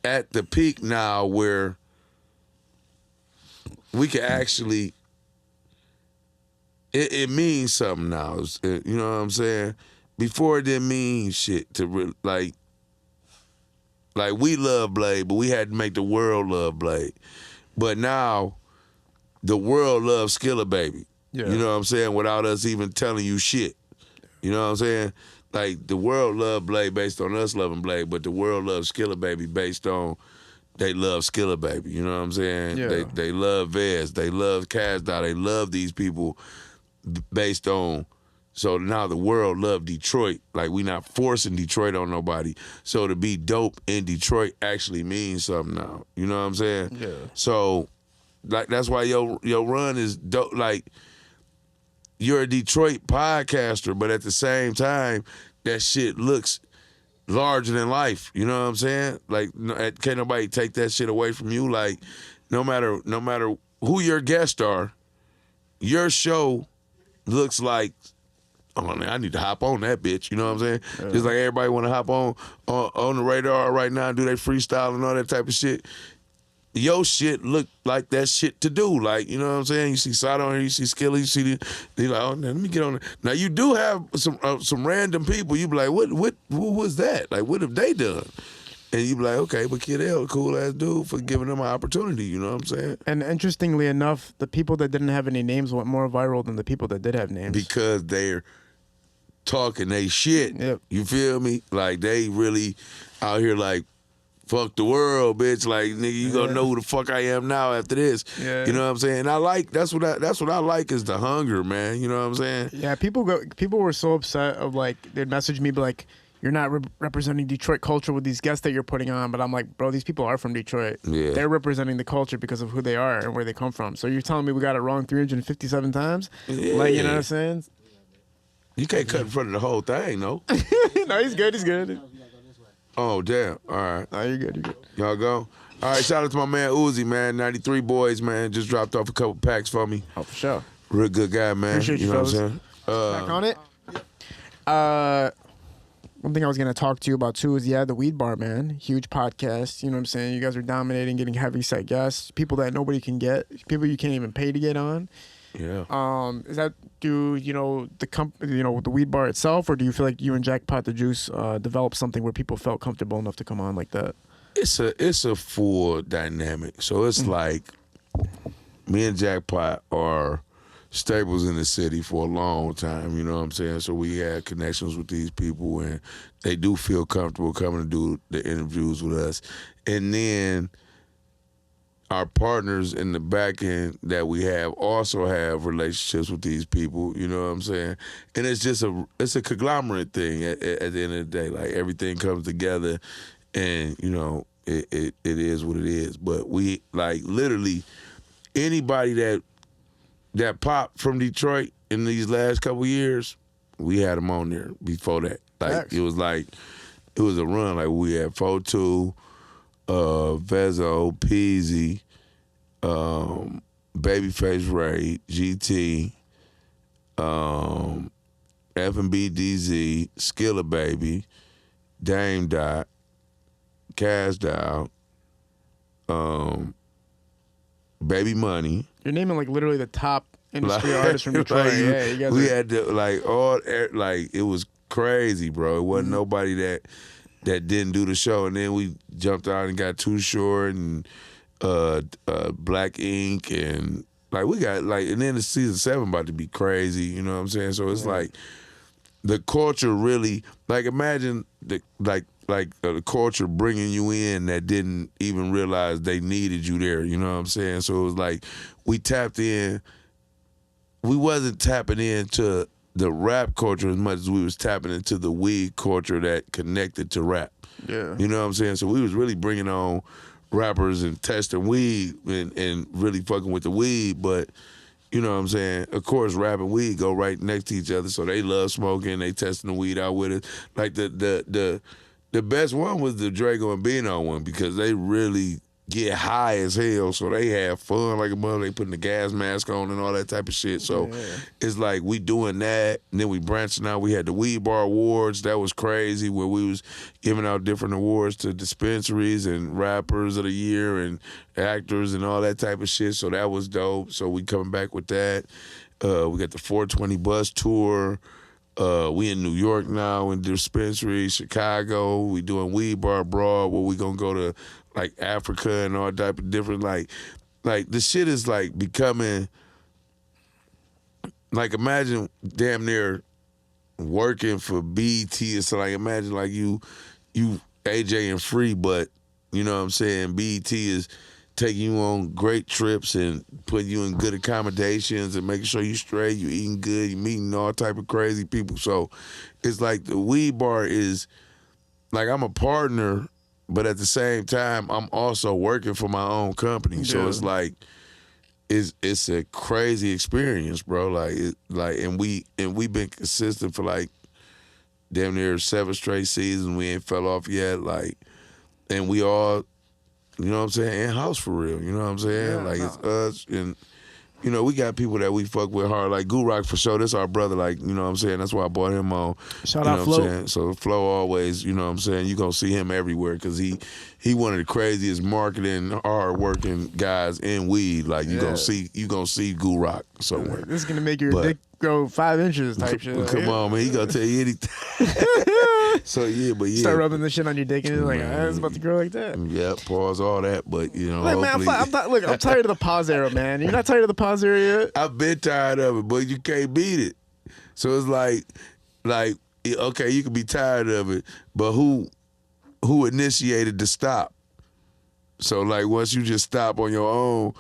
at the peak now where we can actually, it means something now. You know what I'm saying? Before it didn't mean shit to like we love Blade, but we had to make the world love Blade. But now, the world loves Skilla Baby. Yeah. You know what I'm saying? Without us even telling you shit. You know what I'm saying? Like, the world loved Blade based on us loving Blade, but the world loves Skilla Baby based on they love Skilla Baby. You know what I'm saying? Yeah. They love Vez. They love Casdot. They love these people based on. So now the world love Detroit. Like, we not forcing Detroit on nobody. So to be dope in Detroit actually means something now. You know what I'm saying? Yeah. So, like, that's why your run is dope. Like, you're a Detroit podcaster, but at the same time, that shit looks larger than life. You know what I'm saying? Like, can't nobody take that shit away from you. Like, no matter who your guests are, your show looks like, oh, man, I need to hop on that bitch. You know what I'm saying? Yeah. Just like everybody want to hop on the radar right now and do their freestyle and all that type of shit. Your shit look like that shit to do. Like, you know what I'm saying? You see Sato on here, you see Skilla, you see you're like, oh, let me get on it. Now, you do have some random people. You be like, who was that? Like, what have they done? And you be like, okay, but Kid L, cool ass dude for giving them an opportunity, you know what I'm saying? And interestingly enough, the people that didn't have any names went more viral than the people that did have names. Because they're talking they shit. Yep. You feel me? Like, they really out here like, fuck the world, bitch. Like, nigga, you gonna know who the fuck I am now after this. Yeah. You know what I'm saying? And I like, that's what I like is the hunger, man. You know what I'm saying? Yeah, people were so upset of like, they'd message me, be like, you're not representing Detroit culture with these guests that you're putting on. But I'm like, bro, these people are from Detroit. Yeah. They're representing the culture because of who they are and where they come from. So you're telling me we got it wrong 357 times? Yeah. Like, you know what I'm saying? You can't cut in front of the whole thing, no? No, he's good. He's good. Oh, damn. All right. No, you're good. You're good. Y'all go? All right, shout out to my man Uzi, man. 93 Boys, man. Just dropped off a couple packs for me. Oh, for sure. Real good guy, man. Appreciate you, know fellas. what I'm saying? Back on it? One thing I was going to talk to you about, too, is, the Weed Bar, man. Huge podcast. You know what I'm saying? You guys are dominating, getting heavy set guests, people that nobody can get, people you can't even pay to get on. Yeah. Is that due, the Weed Bar itself, or do you feel like you and Jackpot the Juice developed something where people felt comfortable enough to come on like that? It's a full dynamic. So it's like me and Jackpot are staples in the city for a long time, you know what I'm saying? So we had connections with these people, and they do feel comfortable coming to do the interviews with us. And then our partners in the back end that we have also have relationships with these people, you know what I'm saying? And it's just it's a conglomerate thing at the end of the day. Like, everything comes together, and, it is what it is. But we, like, literally anybody that popped from Detroit in these last couple years, we had them on there before that. Like, it was a run. Like, we had 4-2, Vezo, Peasy, Babyface Ray, GT, F&B DZ, Skilla Baby, Dame Dot, Cash Down, Baby Money. You're naming like literally the top industry artists from Detroit. Like, Yeah, you guys. We had to like it was crazy, bro. It wasn't nobody that didn't do the show, and then we jumped out and got Too Short and Black Ink, and like we got like, and then the season 7 about to be crazy. You know what I'm saying? So it's like the culture really, like imagine the the culture bringing you in that didn't even realize they needed you there. You know what I'm saying? So it was like we tapped in. We wasn't tapping into the rap culture as much as we was tapping into the weed culture that connected to rap. Yeah. You know what I'm saying? So we was really bringing on rappers and testing weed and really fucking with the weed, but you know what I'm saying? Of course, rap and weed go right next to each other, so they love smoking, they testing the weed out with it. Like the best one was the Drago and Benzino one because they really get high as hell, so they have fun like a mother. They putting the gas mask on and all that type of shit. So it's like we doing that, and then we branching out. We had the Weed Bar Awards. That was crazy, where we was giving out different awards to dispensaries and rappers of the year and actors and all that type of shit. So that was dope. So we coming back with that. We got the 420 bus tour. We in New York now in dispensaries, Chicago. We doing Weed Bar Broad, where we gonna go to like Africa and all type of different like the shit is like becoming like, imagine damn near working for BET or so, like imagine like you AJ and Free, but you know what I'm saying, BET is taking you on great trips and putting you in good accommodations and making sure you straight, you eating good, you meeting all type of crazy people. So it's like the Weed Bar is like, I'm a partner, but at the same time, I'm also working for my own company. So it's like, it's a crazy experience, bro. And we've been consistent for like damn near 7 straight seasons. We ain't fell off yet. Like, and we all, you know what I'm saying, in house for real. You know what I'm saying? It's us and. You know, we got people that we fuck with hard, like Goo Rock for sure. This our brother, like, you know what I'm saying? That's why I brought him on. Shout out Flo. So Flo always, you know what I'm saying? You gonna see him everywhere because he one of the craziest marketing, hard-working guys in weed. Like, you gonna see Goo Rock somewhere. This is gonna make your dick grow 5 inches type shit. Come on, man. He gonna tell you anything. So, Start rubbing the shit on your dick and it's like, it's about to grow like that. Yeah, pause all that, but, you know, like, man, I'm tired of the pause era, man. You're not tired of the pause era yet? I've been tired of it, but you can't beat it. So it's like, okay, you can be tired of it, but who initiated the stop? So, like, once you just stop on your own,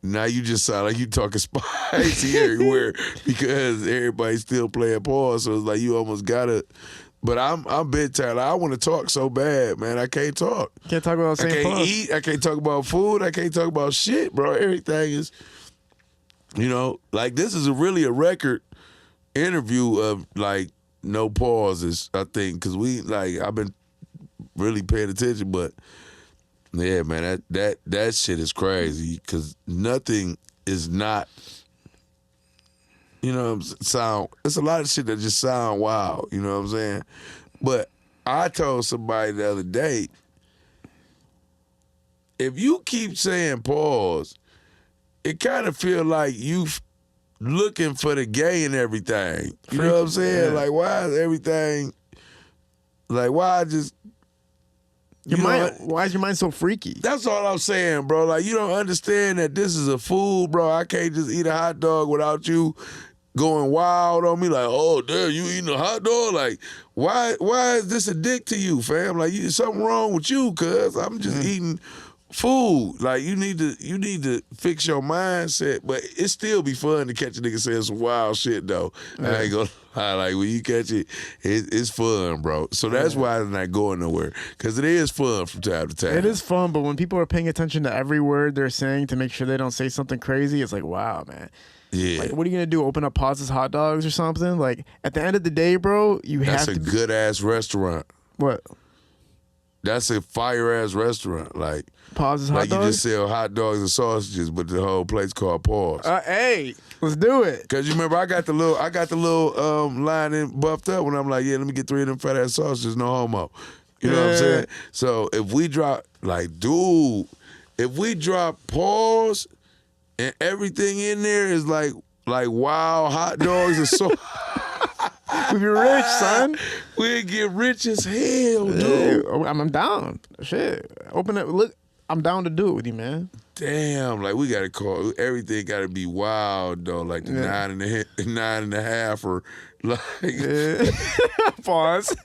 now you just sound like you talking spicy everywhere because everybody's still playing pause. So it's like you almost gotta. But I'm big tired. Like, I want to talk so bad, man. I can't talk. Can't talk about the same I can't eat. I can't talk about food. I can't talk about shit, bro. Everything is, you know, like this is really a record interview of like no pauses. I think because I've been really paying attention, but yeah, man, that shit is crazy because nothing is not. You know, it's a lot of shit that just sound wild, you know what I'm saying? But I told somebody the other day, if you keep saying pause, it kind of feel like you looking for the gay in everything. You know what I'm saying? Yeah. Like, why is everything, like, why just... Why is your mind so freaky? That's all I'm saying, bro. Like, you don't understand that this is a food, bro. I can't just eat a hot dog without you going wild on me. Like, oh, damn, you eating a hot dog? Like, why is this a dick to you, fam? Like, something wrong with you, cuz I'm just eating food. Like, you need to fix your mindset, but it still be fun to catch a nigga saying some wild shit, though. I ain't gonna lie. Like, when you catch it, it's fun, bro. So that's why it's not going nowhere, because it is fun from time to time. It is fun, but when people are paying attention to every word they're saying to make sure they don't say something crazy, it's like, wow, man. Yeah. Like, what are you gonna do? Open up Pause's Hot Dogs or something? Like, at the end of the day, bro, That's a good ass restaurant. What? That's a fire ass restaurant. Like, Pause's Hot Dogs? Like, you just sell hot dogs and sausages, but the whole place called Pause. Hey, let's do it. Cause you remember I got the little line in buffed up when I'm like, yeah, let me get 3 of them fat ass sausages, no homo. You know what I'm saying? So if we drop Pause, and everything in there is like wild hot dogs and so. We be rich, son. We'll get rich as hell, dude. Yeah, I'm down. Shit. Open it. Look, I'm down to do it with you, man. Damn, like we gotta call everything. Gotta be wild though, like the 9.5 or like. Yeah. Pause.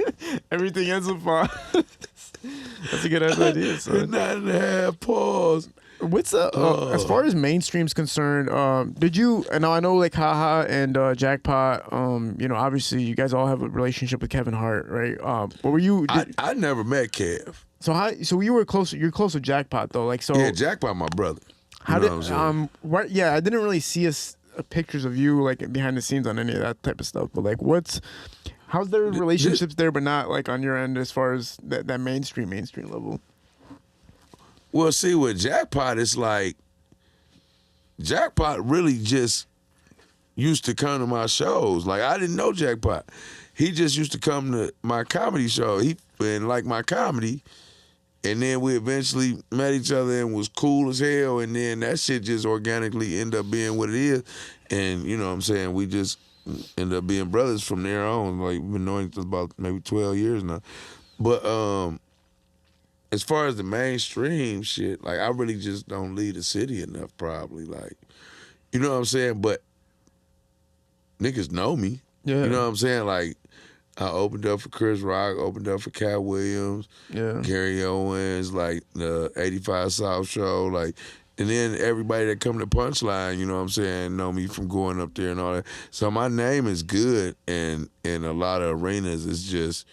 Everything ends with pause. That's a good ass idea, son. 9.5 pause. What's as far as mainstream's concerned? Did you? And I know like Haha and Jackpot. Obviously you guys all have a relationship with Kevin Hart, right? What were you? I never met Kev. So so you were close. You're close with Jackpot though, like so. Yeah, Jackpot, my brother. How did what? Yeah, I didn't really see pictures of you like behind the scenes on any of that type of stuff. But like, how's their relationships there, but not like on your end as far as that mainstream level? Well, see, with Jackpot, it's like Jackpot really just used to come to my shows. Like I didn't know Jackpot. He just used to come to my comedy show. He and like my comedy. And then we eventually met each other and was cool as hell. And then that shit just organically ended up being what it is. And you know what I'm saying? We just ended up being brothers from there on. Like we've been knowing each other about maybe 12 years now. But as far as the mainstream shit, like I really just don't leave the city enough probably. Like, you know what I'm saying? But niggas know me. Yeah. You know what I'm saying? Like, I opened up for Chris Rock, opened up for Katt Williams, Gary Owens, like the 85 South Show, like, and then everybody that come to Punchline, you know what I'm saying, know me from going up there and all that. So my name is good, and in a lot of arenas, it's just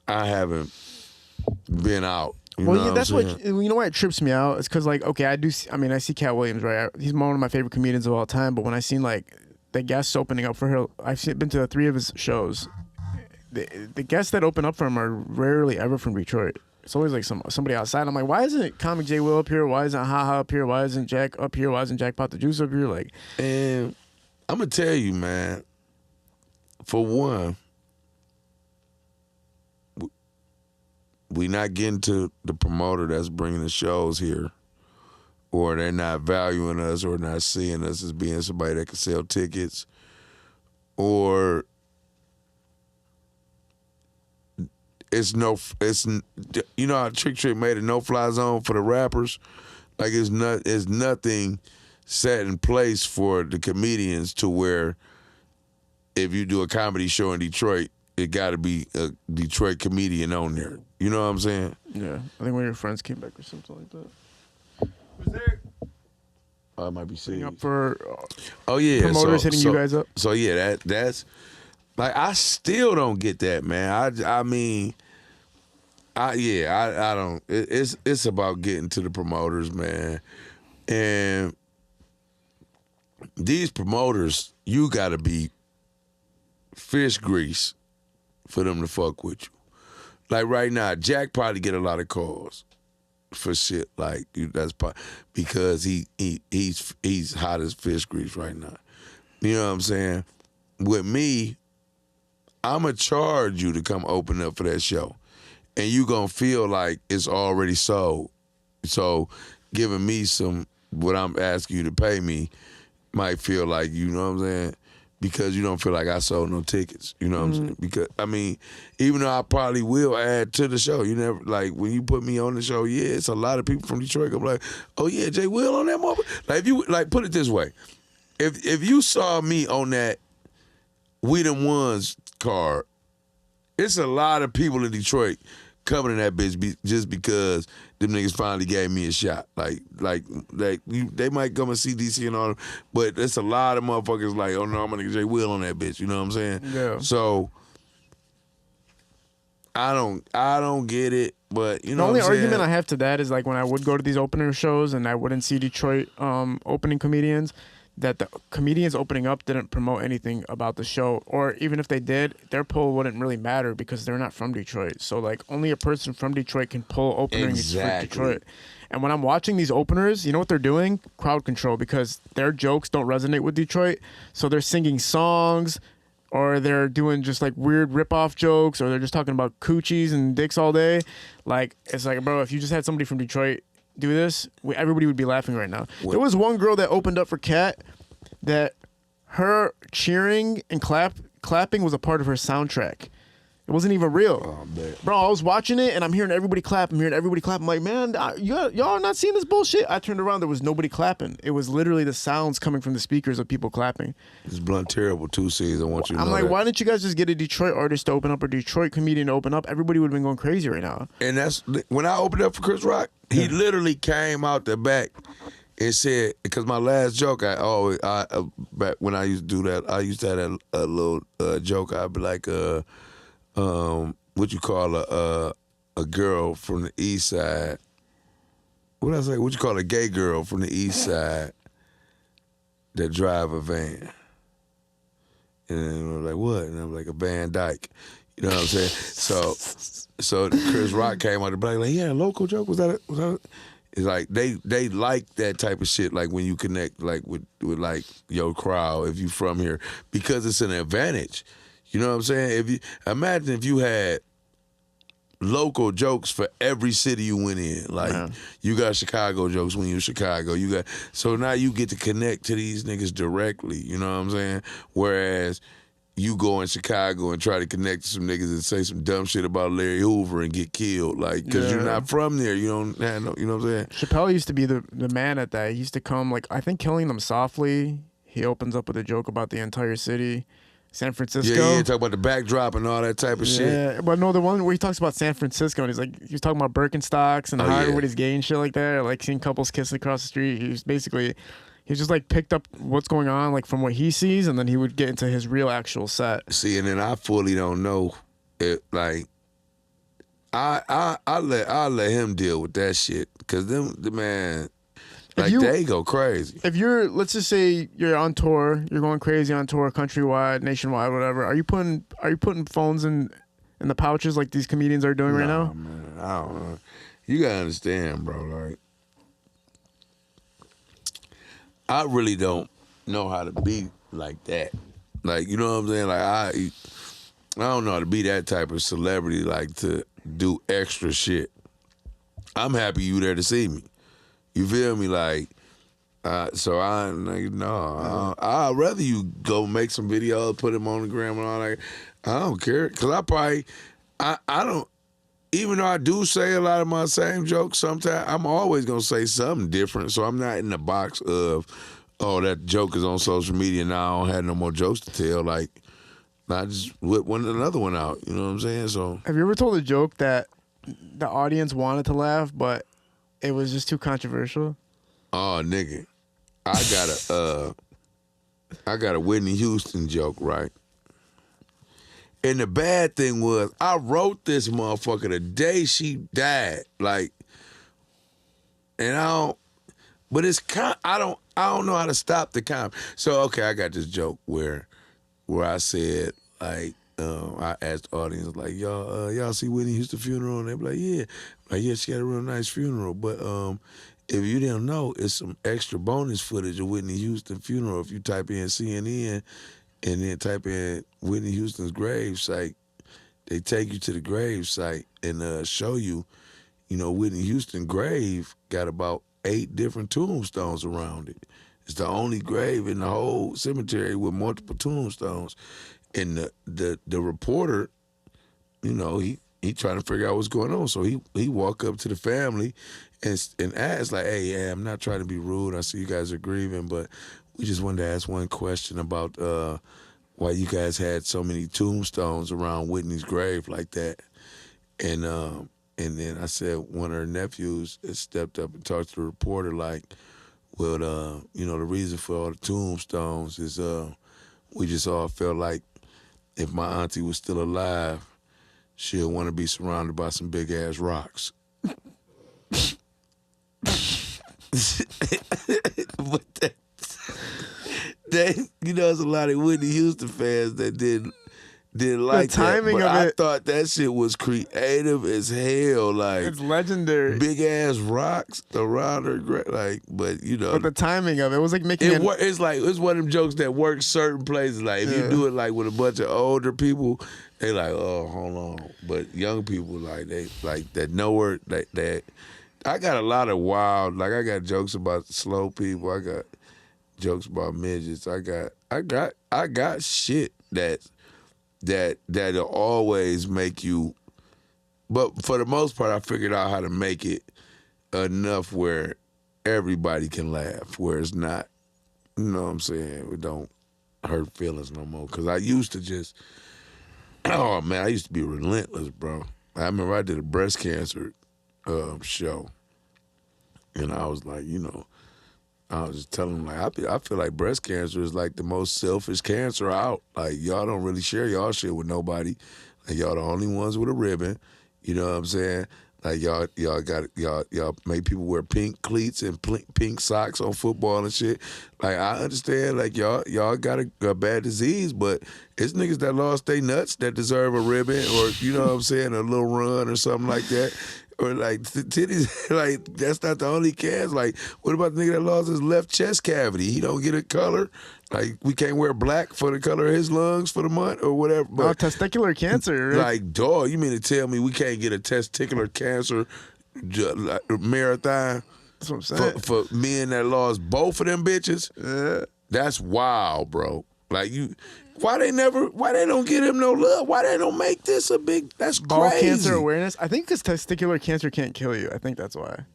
I haven't been out. That's what you know. Why it trips me out? It's because like, okay, I see Katt Williams, right? He's one of my favorite comedians of all time. But when I seen like the guests opening up for her, I've been to 3 of his shows. The guests that open up for him are rarely ever from Detroit. It's always like somebody outside. I'm like, why isn't Comic J Will up here? Why isn't Haha up here? Why isn't Jack up here? Why isn't Jackpot the Juice up here? Like, and I'm gonna tell you, man. For one, we not getting to the promoter that's bringing the shows here, or they're not valuing us, or not seeing us as being somebody that can sell tickets, or it's you know how Trick Trick made a no-fly zone for the rappers? Like it's nothing set in place for the comedians to where if you do a comedy show in Detroit, it got to be a Detroit comedian on there. You know what I'm saying? Yeah. I think one of your friends came back or something like that. Was there? Oh, it might be sitting up for promoters hitting you guys up. So yeah, that's like I still don't get that, man. I don't. It's about getting to the promoters, man. And these promoters, you got to be fish grease for them to fuck with you. Like right now, Jack probably get a lot of calls for shit like that's because he's hot as fish grease right now. You know what I'm saying? With me, I'ma charge you to come open up for that show, and you gonna feel like it's already sold. So giving me what I'm asking you to pay me might feel like, you know what I'm saying, because you don't feel like I sold no tickets. You know what I'm saying? Because I mean, even though I probably will add to the show, you never like when you put me on the show. Yeah, it's a lot of people from Detroit. I'm like, oh yeah, Jay Will on that mother. Like if you like put it this way, if you saw me on that We Them Ones card, it's a lot of people in Detroit coming in that bitch just because them niggas finally gave me a shot. Like they might come and see DC and all them, but it's a lot of motherfuckers like, oh no, I'm gonna get Jay Will on that bitch. You know what I'm saying? Yeah. So I don't get it, but you know the only what I'm argument saying? I have to that is like when I would go to these opener shows and I wouldn't see Detroit opening comedians, that the comedians opening up didn't promote anything about the show, or even if they did, their pull wouldn't really matter because they're not from Detroit. So like only a person from Detroit can pull openings for Detroit. And when I'm watching these openers, you know what they're doing? Crowd control, because their jokes don't resonate with Detroit. So they're singing songs, or they're doing just like weird rip-off jokes, or they're just talking about coochies and dicks all day. Like, it's like, bro, if you just had somebody from Detroit do this, everybody would be laughing right now. What? There was one girl that opened up for Katt that her cheering and clapping was a part of her soundtrack. It wasn't even real. Oh, man. Bro, I was watching it and I'm hearing everybody clap. I'm like, man, y'all not seeing this bullshit? I turned around, there was nobody clapping. It was literally the sounds coming from the speakers of people clapping. It's Blunt Terrible 2 seasons. I want you to know I'm like, that. why didn't you guys just get a Detroit artist to open up or Detroit comedian to open up? Everybody would have been going crazy right now. And that's when I opened up for Chris Rock, he literally came out the back and said, because my last joke, back when I used to do that, I used to have a little joke. I'd be like, what you call a girl from the east side? What I say? What you call a gay girl from the east side that drive a van? And I'm like, what? And I'm like, a Van Dyke. You know what I'm saying? So Chris Rock came out the back like, yeah, local joke. Was that? It's like they like that type of shit. Like when you connect like with like your crowd if you from here, because it's an advantage. You know what I'm saying? Imagine if you had local jokes for every city you went in. Like you got Chicago jokes when you in Chicago. So now you get to connect to these niggas directly. You know what I'm saying? Whereas you go in Chicago and try to connect to some niggas and say some dumb shit about Larry Hoover and get killed, like, because you're not from there. You don't have no, you know what I'm saying? Chappelle used to be the man at that. He used to come, like, I think Killing Them Softly, he opens up with a joke about the entire city. San Francisco. Yeah, talk about the backdrop and all that type of shit. Yeah, but no, the one where he talks about San Francisco and he was talking about Birkenstocks and how everybody's gay and shit like that, like seeing couples kissing across the street. He just like picked up what's going on like from what he sees, and then he would get into his real actual set. See, and then I fully don't know it. Like, I let him deal with that shit, because the man. Like, they go crazy. If you're, let's just say you're on tour, you're going crazy on tour, countrywide, nationwide, whatever. Are you putting phones in the pouches like these comedians are doing right now? Man, I don't know. You gotta understand, bro. Like, I really don't know how to be like that. Like, you know what I'm saying? Like, I don't know how to be that type of celebrity, like, to do extra shit. I'm happy you there to see me. You feel me? Like, so I'd rather you go make some videos, put them on the gram and all that. I don't care, because I don't, even though I do say a lot of my same jokes sometimes, I'm always going to say something different, so I'm not in the box of, oh, that joke is on social media, now I don't have no more jokes to tell. Like, I just whip another one out, you know what I'm saying? So, have you ever told a joke that the audience wanted to laugh, but it was just too controversial? Oh, nigga. I got a Whitney Houston joke, right? And the bad thing was, I wrote this motherfucker the day she died. Like, and I don't know how to stop the comment. So, okay, I got this joke where I said, like, I asked the audience, like, y'all see Whitney Houston funeral? And they be like, yeah. Like, yeah, she had a real nice funeral. But if you didn't know, it's some extra bonus footage of Whitney Houston funeral. If you type in CNN and then type in Whitney Houston's grave site, they take you to the grave site and show you, Whitney Houston grave got about 8 different tombstones around it. It's the only grave in the whole cemetery with multiple tombstones. And the reporter, he trying to figure out what's going on. So he walk up to the family and ask, like, hey, yeah, I'm not trying to be rude. I see you guys are grieving, but we just wanted to ask one question about why you guys had so many tombstones around Whitney's grave like that. And then I said one of her nephews stepped up and talked to the reporter, like, well, the reason for all the tombstones is we just all felt like if my auntie was still alive, she'll want to be surrounded by some big ass rocks. But there's a lot of Whitney Houston fans that didn't like the timing that. But I thought that shit was creative as hell. Like, it's legendary. Big ass rocks around her, like, but But the timing of it was like making it's one of them jokes that works certain places. Like, if you do it like with a bunch of older people, they like, oh, hold on. But young people, like, they like that know her, that I got a lot of wild. Like I got jokes about slow people. I got jokes about midgets. I got shit that'll always make you. But for the most part, I figured out how to make it enough where everybody can laugh, where it's not, you know what I'm saying, it don't hurt feelings no more. Because I used to just, oh man, I used to be relentless, bro. I remember I did a breast cancer show, and I was like, you know, I was just telling them, like, I feel like breast cancer is like the most selfish cancer out. Like, y'all don't really share y'all shit with nobody. Like, y'all the only ones with a ribbon. You know what I'm saying? Like y'all make people wear pink cleats and pink socks on football and shit. Like I understand, like y'all got a bad disease, but it's niggas that lost their nuts that deserve a ribbon, or you know what I'm saying, a little run or something like that. Or like titties, like that's not the only cancer. Like what about the nigga that lost his left chest cavity? He don't get a color. Like we can't wear black for the color of his lungs for the month or whatever. But testicular cancer. Right? Like dog, you mean to tell me we can't get a testicular cancer marathon? That's what I'm saying. For men that lost both of them bitches? Yeah. That's wild, bro. Like you. Why they don't get him no love? Why they don't make this a big, that's ball crazy. cancer awareness? I think because testicular cancer can't kill you. I think that's why.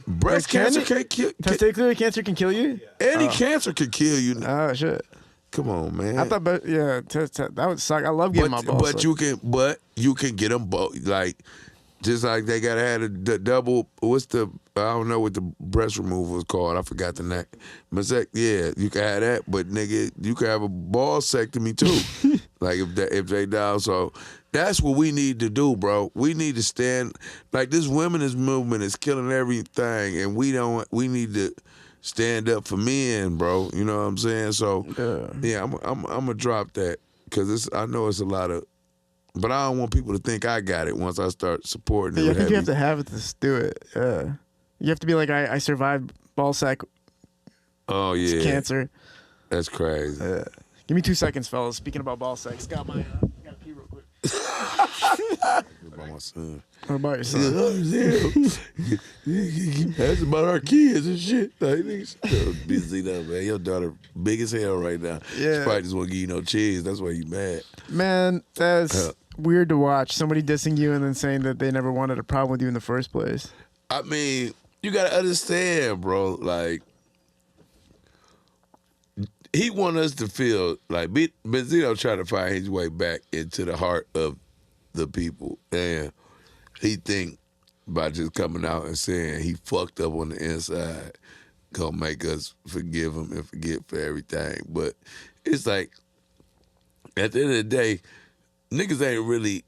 Breast cancer can't kill. Testicular cancer can kill you? Any cancer can kill you. Oh, shit. Come on, man. I thought, but yeah, that would suck. I love getting my balls But you can get them both. Like, just like they gotta have the double. What's the? I don't know what the breast removal is called. I forgot the name. Yeah, you can have that, but nigga, you can have a ballsectomy too. Like if they die. So that's what we need to do, bro. We need to stand. Like this women's movement is killing everything, and we need to stand up for men, bro. You know what I'm saying? So yeah, I'm gonna drop that because I know it's a lot of. But I don't want people to think I got it once I start supporting it. Yeah, I think you have to have it to do it. You have to be like, I survived ball sack cancer. That's crazy. Give me 2 seconds, fellas. Speaking about ball sacks, got my gotta pee real quick. What about my son? What about your son? That's about our kids and shit. Like, busy now, man. Your daughter big as hell right now. Yeah. She probably just won't give you no cheese. That's why you mad. Man, that's weird to watch. Somebody dissing you and then saying that they never wanted a problem with you in the first place. I mean, you gotta understand, bro. Like, he want us to feel like Benzino trying to find his way back into the heart of the people, and he think by just coming out and saying he fucked up on the inside gonna make us forgive him and forget for everything. But it's like at the end of the day, niggas ain't really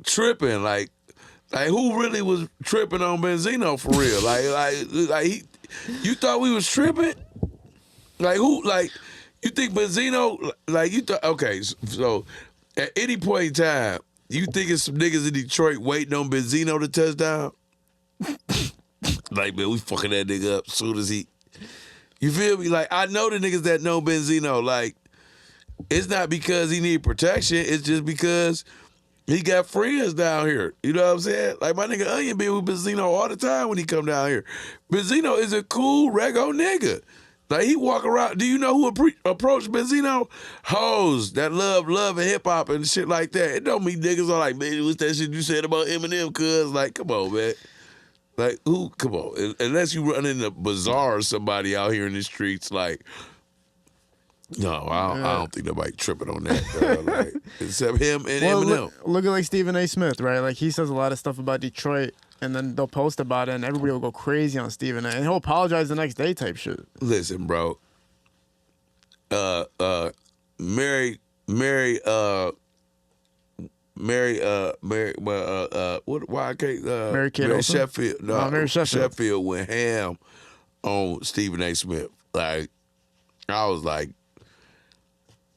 tripping. Like who really was tripping on Benzino for real? You thought we was tripping? Like who? Like you think Benzino? Like you thought? Okay, so at any point in time, you think it's some niggas in Detroit waiting on Benzino to touchdown? Like, man, we fucking that nigga up as soon as he. You feel me? Like I know the niggas that know Benzino. Like it's not because he need protection. It's just because he got friends down here. You know what I'm saying? Like my nigga Onion be with Benzino all the time when he come down here. Benzino is a cool rego nigga. Like he walk around. Do you know who approached Benzino? Hoes that love and hip hop and shit like that. It don't mean niggas are like, man, what's that shit you said about Eminem? Cuz like, come on, man. Like who? Come on. Unless you run in the bazaar or somebody out here in the streets, like. No, I don't think nobody tripping on that. Like, except him and Eminem. Look at like Stephen A. Smith, right? Like he says a lot of stuff about Detroit, and then they'll post about it, and everybody will go crazy on Stephen A. And he'll apologize the next day, type shit. Listen, bro. Mary Sheffield. No, Mary Sheffield went ham on Stephen A. Smith. Like, I was like,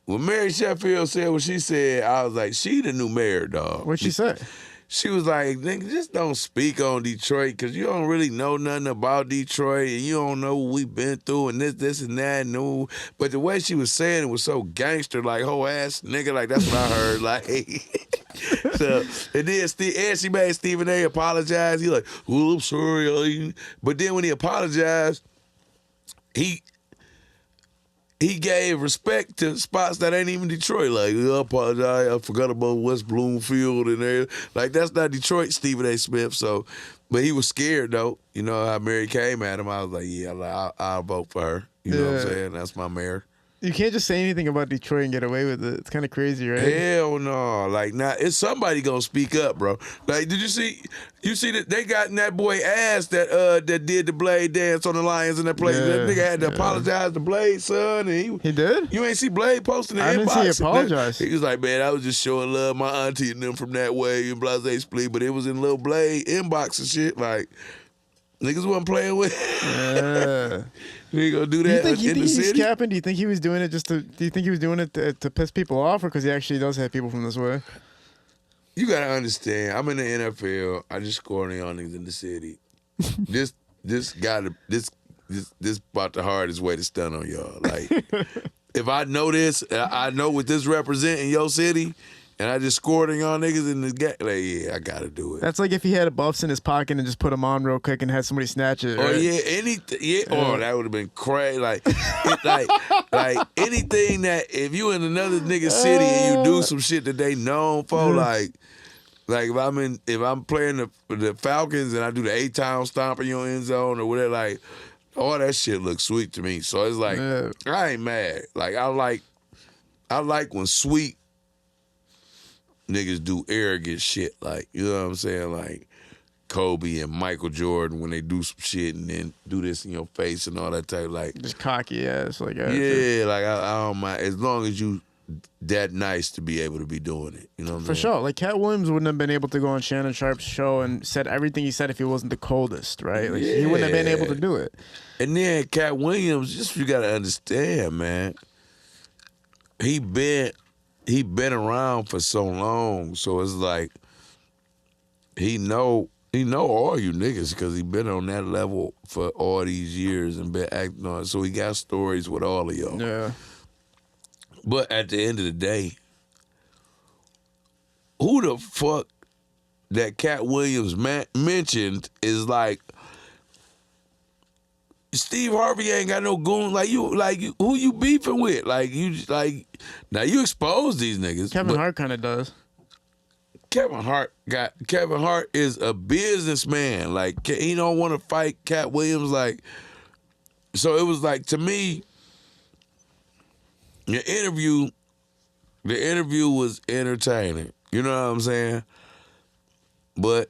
when Mary Sheffield said what she said, I was like, she the new mayor, dog. What'd she say? she was like, nigga, just don't speak on Detroit because you don't really know nothing about Detroit and you don't know what we've been through and this and that. No, but the way she was saying it was so gangster, like whole ass nigga, like that's what I heard. Like, so and then she made Stephen A. apologize. He like, well, I'm sorry, but then when he apologized, he gave respect to spots that ain't even Detroit. Like, I apologize, I forgot about West Bloomfield and there. Like, that's not Detroit, Stephen A. Smith. So, but he was scared though. You know how Mary came at him. I was like, yeah, I'll vote for her. You know what I'm saying? That's my mayor. You can't just say anything about Detroit and get away with it. It's kind of crazy, right? Hell no. Like, now, it's somebody gonna speak up, bro. Like, did you see that they got in that boy ass that did the Blade dance on the Lions in that place? That nigga had to apologize to Blade, son. And he did? You ain't see Blade posting the inbox? I didn't see he apologize. He was like, man, I was just showing love my auntie and them from that way and blase split, but it was in Lil Blade inbox and shit. Like, niggas wasn't playing with. Yeah. You ain't gonna do that do you think in the city? He's capping? Do you think he was doing it do you think he was doing it to piss people off, or because he actually does have people from this way? You gotta understand, I'm in the NFL. I just scored on y'all niggas in the city. This about the hardest way to stun on y'all. Like, if I know this, I know what this represent in your city, and I just scored on y'all niggas in the game. Like, yeah, I gotta do it. That's like if he had a buffs in his pocket and just put them on real quick and had somebody snatch it. Right? Oh yeah, Oh, that would have been crazy. Like, like anything that if you in another nigga city and you do some shit that they known for, like if I'm playing the Falcons and I do the 8-time stomp in your end zone or whatever, like all that shit looks sweet to me. So it's like I ain't mad. Like I like when sweet niggas do arrogant shit, like, you know what I'm saying? Like Kobe and Michael Jordan when they do some shit and then do this in your face and all that type, like just cocky ass, like yeah, like I don't mind as long as you that nice to be able to be doing it. You know what I'm saying? For sure. Like Katt Williams wouldn't have been able to go on Shannon Sharp's show and said everything he said if he wasn't the coldest, right? Like he wouldn't have been able to do it. And then Katt Williams, just you gotta understand, man. He been around for so long, so it's like he know all you niggas because he been on that level for all these years and been acting on it. So he got stories with all of y'all. Yeah. But at the end of the day, who the fuck that Katt Williams mentioned is like, Steve Harvey ain't got no goon like you. Who you beefing with? Like you now you expose these niggas. Kevin Hart kind of does. Kevin Hart is a businessman. Like he don't want to fight Katt Williams. Like so it was like to me. The interview was entertaining. You know what I'm saying? But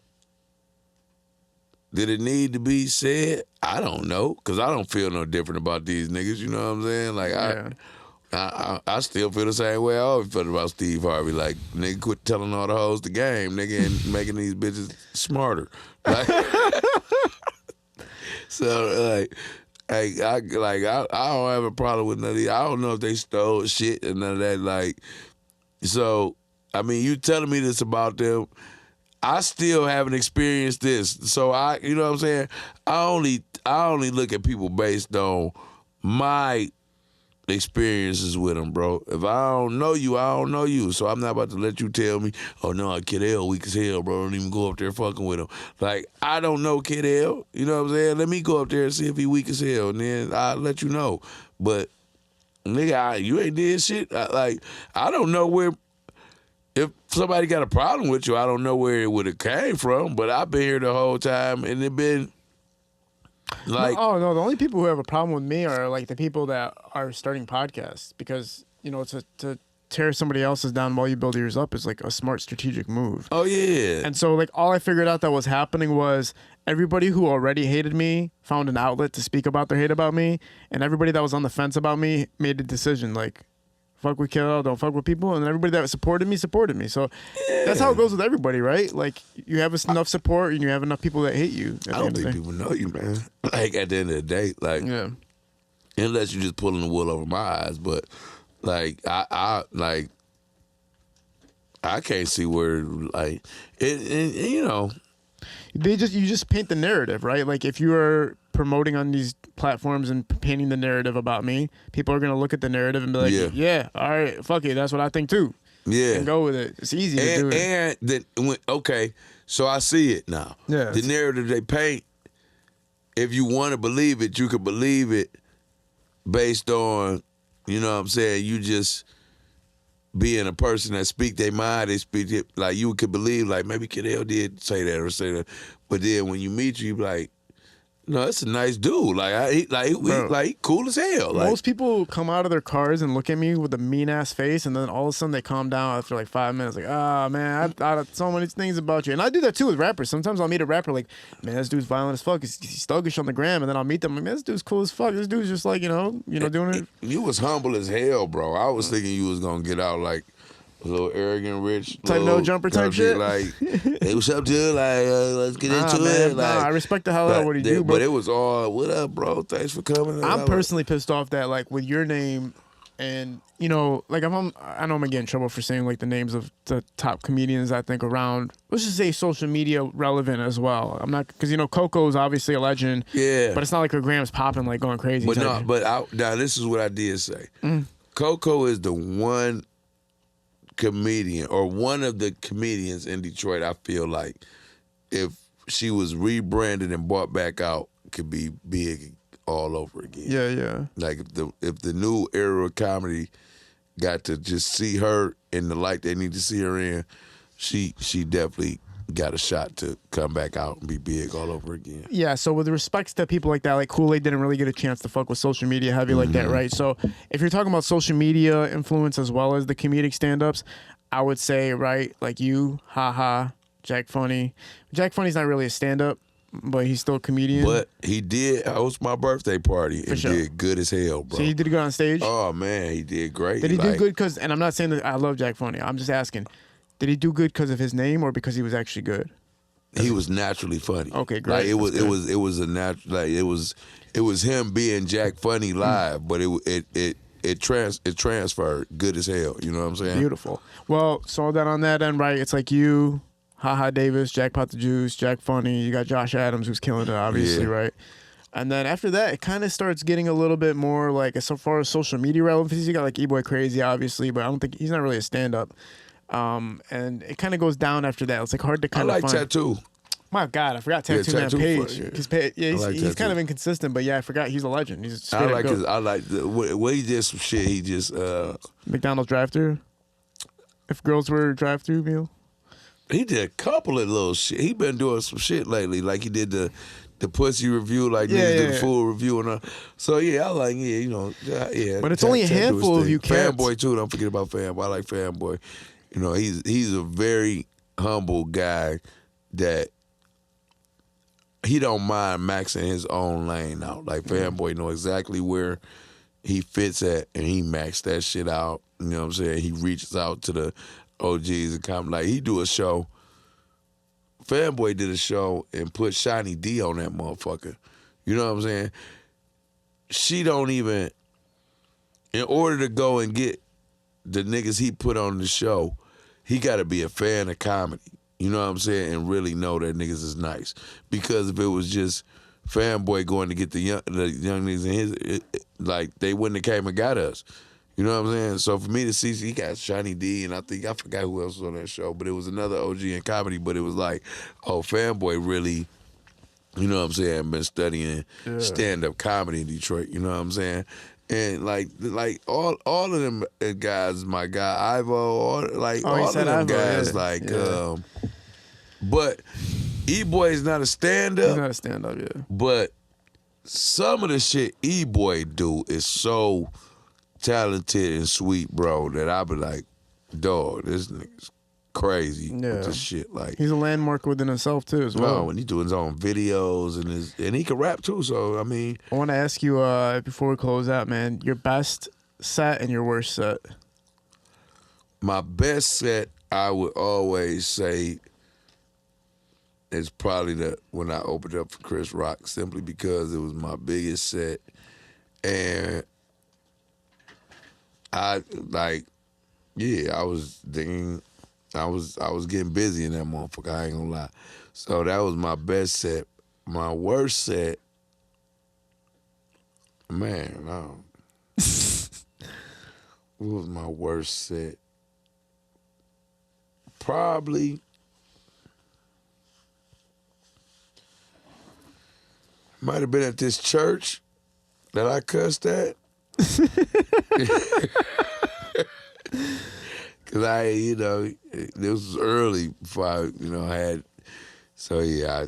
did it need to be said? I don't know, because I don't feel no different about these niggas. You know what I'm saying? Like, I still feel the same way I always felt about Steve Harvey. Like, nigga, quit telling all the hoes the game, nigga, and making these bitches smarter. Like, so, I don't have a problem with none of these. I don't know if they stole shit and none of that. Like, so, I mean, you telling me this about them. I still haven't experienced this. So you know what I'm saying? I only look at people based on my experiences with them, bro. If I don't know you, I don't know you. So I'm not about to let you tell me, oh no, Kid L weak as hell, bro. Don't even go up there fucking with him. Like, I don't know Kid L. You know what I'm saying? Let me go up there and see if he weak as hell, and then I'll let you know. But nigga, you ain't did shit. I don't know where. If somebody got a problem with you, I don't know where it would have came from, but I've been here the whole time, and it been like... No, the only people who have a problem with me are, like, the people that are starting podcasts, because, you know, to tear somebody else's down while you build yours up is, like, a smart strategic move. Oh, yeah. And so, like, all I figured out that was happening was everybody who already hated me found an outlet to speak about their hate about me, and everybody that was on the fence about me made a decision, like... Fuck with Kill, don't fuck with people, and everybody that supported me. So that's how it goes with everybody, right? Like you have enough support and you have enough people that hate you. I don't think people know you, man. Like at the end of the day, like unless you just pulling the wool over my eyes, but like I I can't see where like it you know. You just paint the narrative, right? Like if you are promoting on these platforms and painting the narrative about me, people are gonna look at the narrative and be like, yeah, all right, fuck it, that's what I think too. Yeah, and go with it. It's easy to do it. And then okay, so I see it now. Yeah, the narrative they paint. If you want to believe it, you could believe it based on, you know what I'm saying, you just being a person that speak their mind, they speak it, like you could believe, like maybe Cadell did say that or say that. But then when you meet you be like, no, that's a nice dude. Like he cool as hell. Like, most people come out of their cars and look at me with a mean ass face, and then all of a sudden they calm down after like 5 minutes. Like, man, I thought so many things about you, and I do that too with rappers. Sometimes I'll meet a rapper like, man, this dude's violent as fuck. He's thuggish on the gram, and then I'll meet them. Like, man, this dude's cool as fuck. This dude's just like you know doing it. You was humble as hell, bro. I was thinking you was gonna get out like a little arrogant, rich, type no jumper type shit. Like, hey, what's up, dude? Like, let's get into it. Like, I respect the hell out of what you do, bro. But it was all, what up, bro? Thanks for coming. I'm personally pissed off that like with your name, and you know, like I know I'm gonna get in trouble for saying like the names of the top comedians I think around. Let's just say social media relevant as well. I'm not because you know Coco's obviously a legend. Yeah, but it's not like her gram's popping like going crazy. But no, now this is what I did say. Coco is the one comedian or one of the comedians in Detroit I feel like if she was rebranded and brought back out could be big all over again. Yeah. Like if the new era of comedy got to just see her in the light they need to see her in, she definitely got a shot to come back out and be big all over again. Yeah, so with respects to people like that, like Kool-Aid didn't really get a chance to fuck with social media heavy like that, right? So if you're talking about social media influence as well as the comedic stand-ups, I would say, right, like you, haha, Jack Funny. Jack Funny's not really a stand-up, but he's still a comedian. But he did host my birthday party and did good as hell, bro. So he did good on stage? Oh, man, he did great. Did he do good because, and I'm not saying that I love Jack Funny, I'm just asking, did he do good because of his name or because he was actually good? He was naturally funny. Okay, great. Like it was a natural, like it was him being Jack Funny live, but it transferred good as hell. You know what I'm saying? Beautiful. Well, so that on that end, right? It's like you, Haha Davis, Jackpot the Juice, Jack Funny. You got Josh Adams who's killing it, obviously, right? And then after that, it kind of starts getting a little bit more like as far as social media relevancy. You got like E-Boy Crazy, obviously, but I don't think he's not really a stand-up. And it kind of goes down after that. It's like hard to kind of find. I like Tattoo. My God, I forgot Tattoo Man Page. He's kind of Tattoo. inconsistent, but yeah, I forgot he's a legend. He's I like the way he did some shit. He just McDonald's drive-thru. If girls were drive-thru meal. He did a couple of little shit. He been doing some shit lately. Like he did the pussy review, like niggas did the full review and so yeah, I like But it's only a handful of you cats. Fanboy too. Don't forget about Fanboy. I like Fanboy. You know, he's a very humble guy that he don't mind maxing his own lane out. Like Fanboy know exactly where he fits at and he maxed that shit out. You know what I'm saying? He reaches out to the OGs and come like he do a show. Fanboy did a show and put Shiny D on that motherfucker. You know what I'm saying? She don't even, in order to go and get the niggas he put on the show, he got to be a fan of comedy. You know what I'm saying? And really know that niggas is nice. Because if it was just Fanboy going to get the young niggas in like they wouldn't have came and got us. You know what I'm saying? So for me to see, he got Shiny D, and I forgot who else was on that show, but it was another OG in comedy, but it was like, oh, Fanboy really, you know what I'm saying, been studying stand-up comedy in Detroit, you know what I'm saying? And like all of them guys, my guy Ivo, all of them guys, but E-Boy is not a stand-up. He's not a stand-up, yeah. But some of the shit E-Boy do is so talented and sweet, bro, that I be like, dog, this nigga's crazy with this shit. Like he's a landmark within himself too, as well. No, and he's doing his own videos and he can rap too. So I mean, I want to ask you before we close out, man, your best set and your worst set. My best set, I would always say, is probably when I opened up for Chris Rock, simply because it was my biggest set, and I was thinking I was getting busy in that motherfucker. I ain't gonna lie. So that was my best set. My worst set, man. What was my worst set? Probably. Might have been at this church that I cussed at. Cause this was early before I, had. So yeah,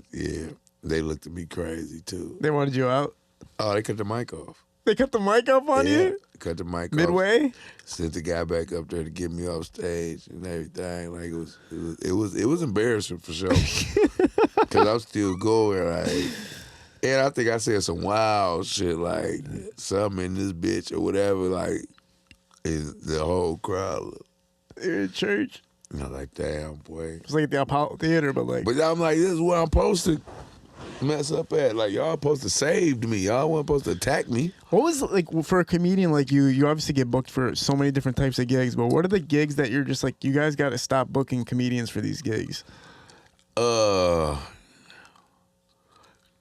they looked at me crazy too. They wanted you out? Oh, they cut the mic off. They cut the mic off on you? Cut the mic off. Midway? Sent the guy back up there to get me off stage and everything. Like it was embarrassing for sure. Cause I'm still going like. And I think I said some wild shit like something in this bitch or whatever, like, and the whole crowd. You're in church? And I'm like, damn, boy. It's like at the Apollo Theater, but like. But I'm like, this is where I'm supposed to mess up at. Like, y'all supposed to save me. Y'all weren't supposed to attack me. What was, like, for a comedian like you obviously get booked for so many different types of gigs, but what are the gigs that you're just like, you guys got to stop booking comedians for these gigs?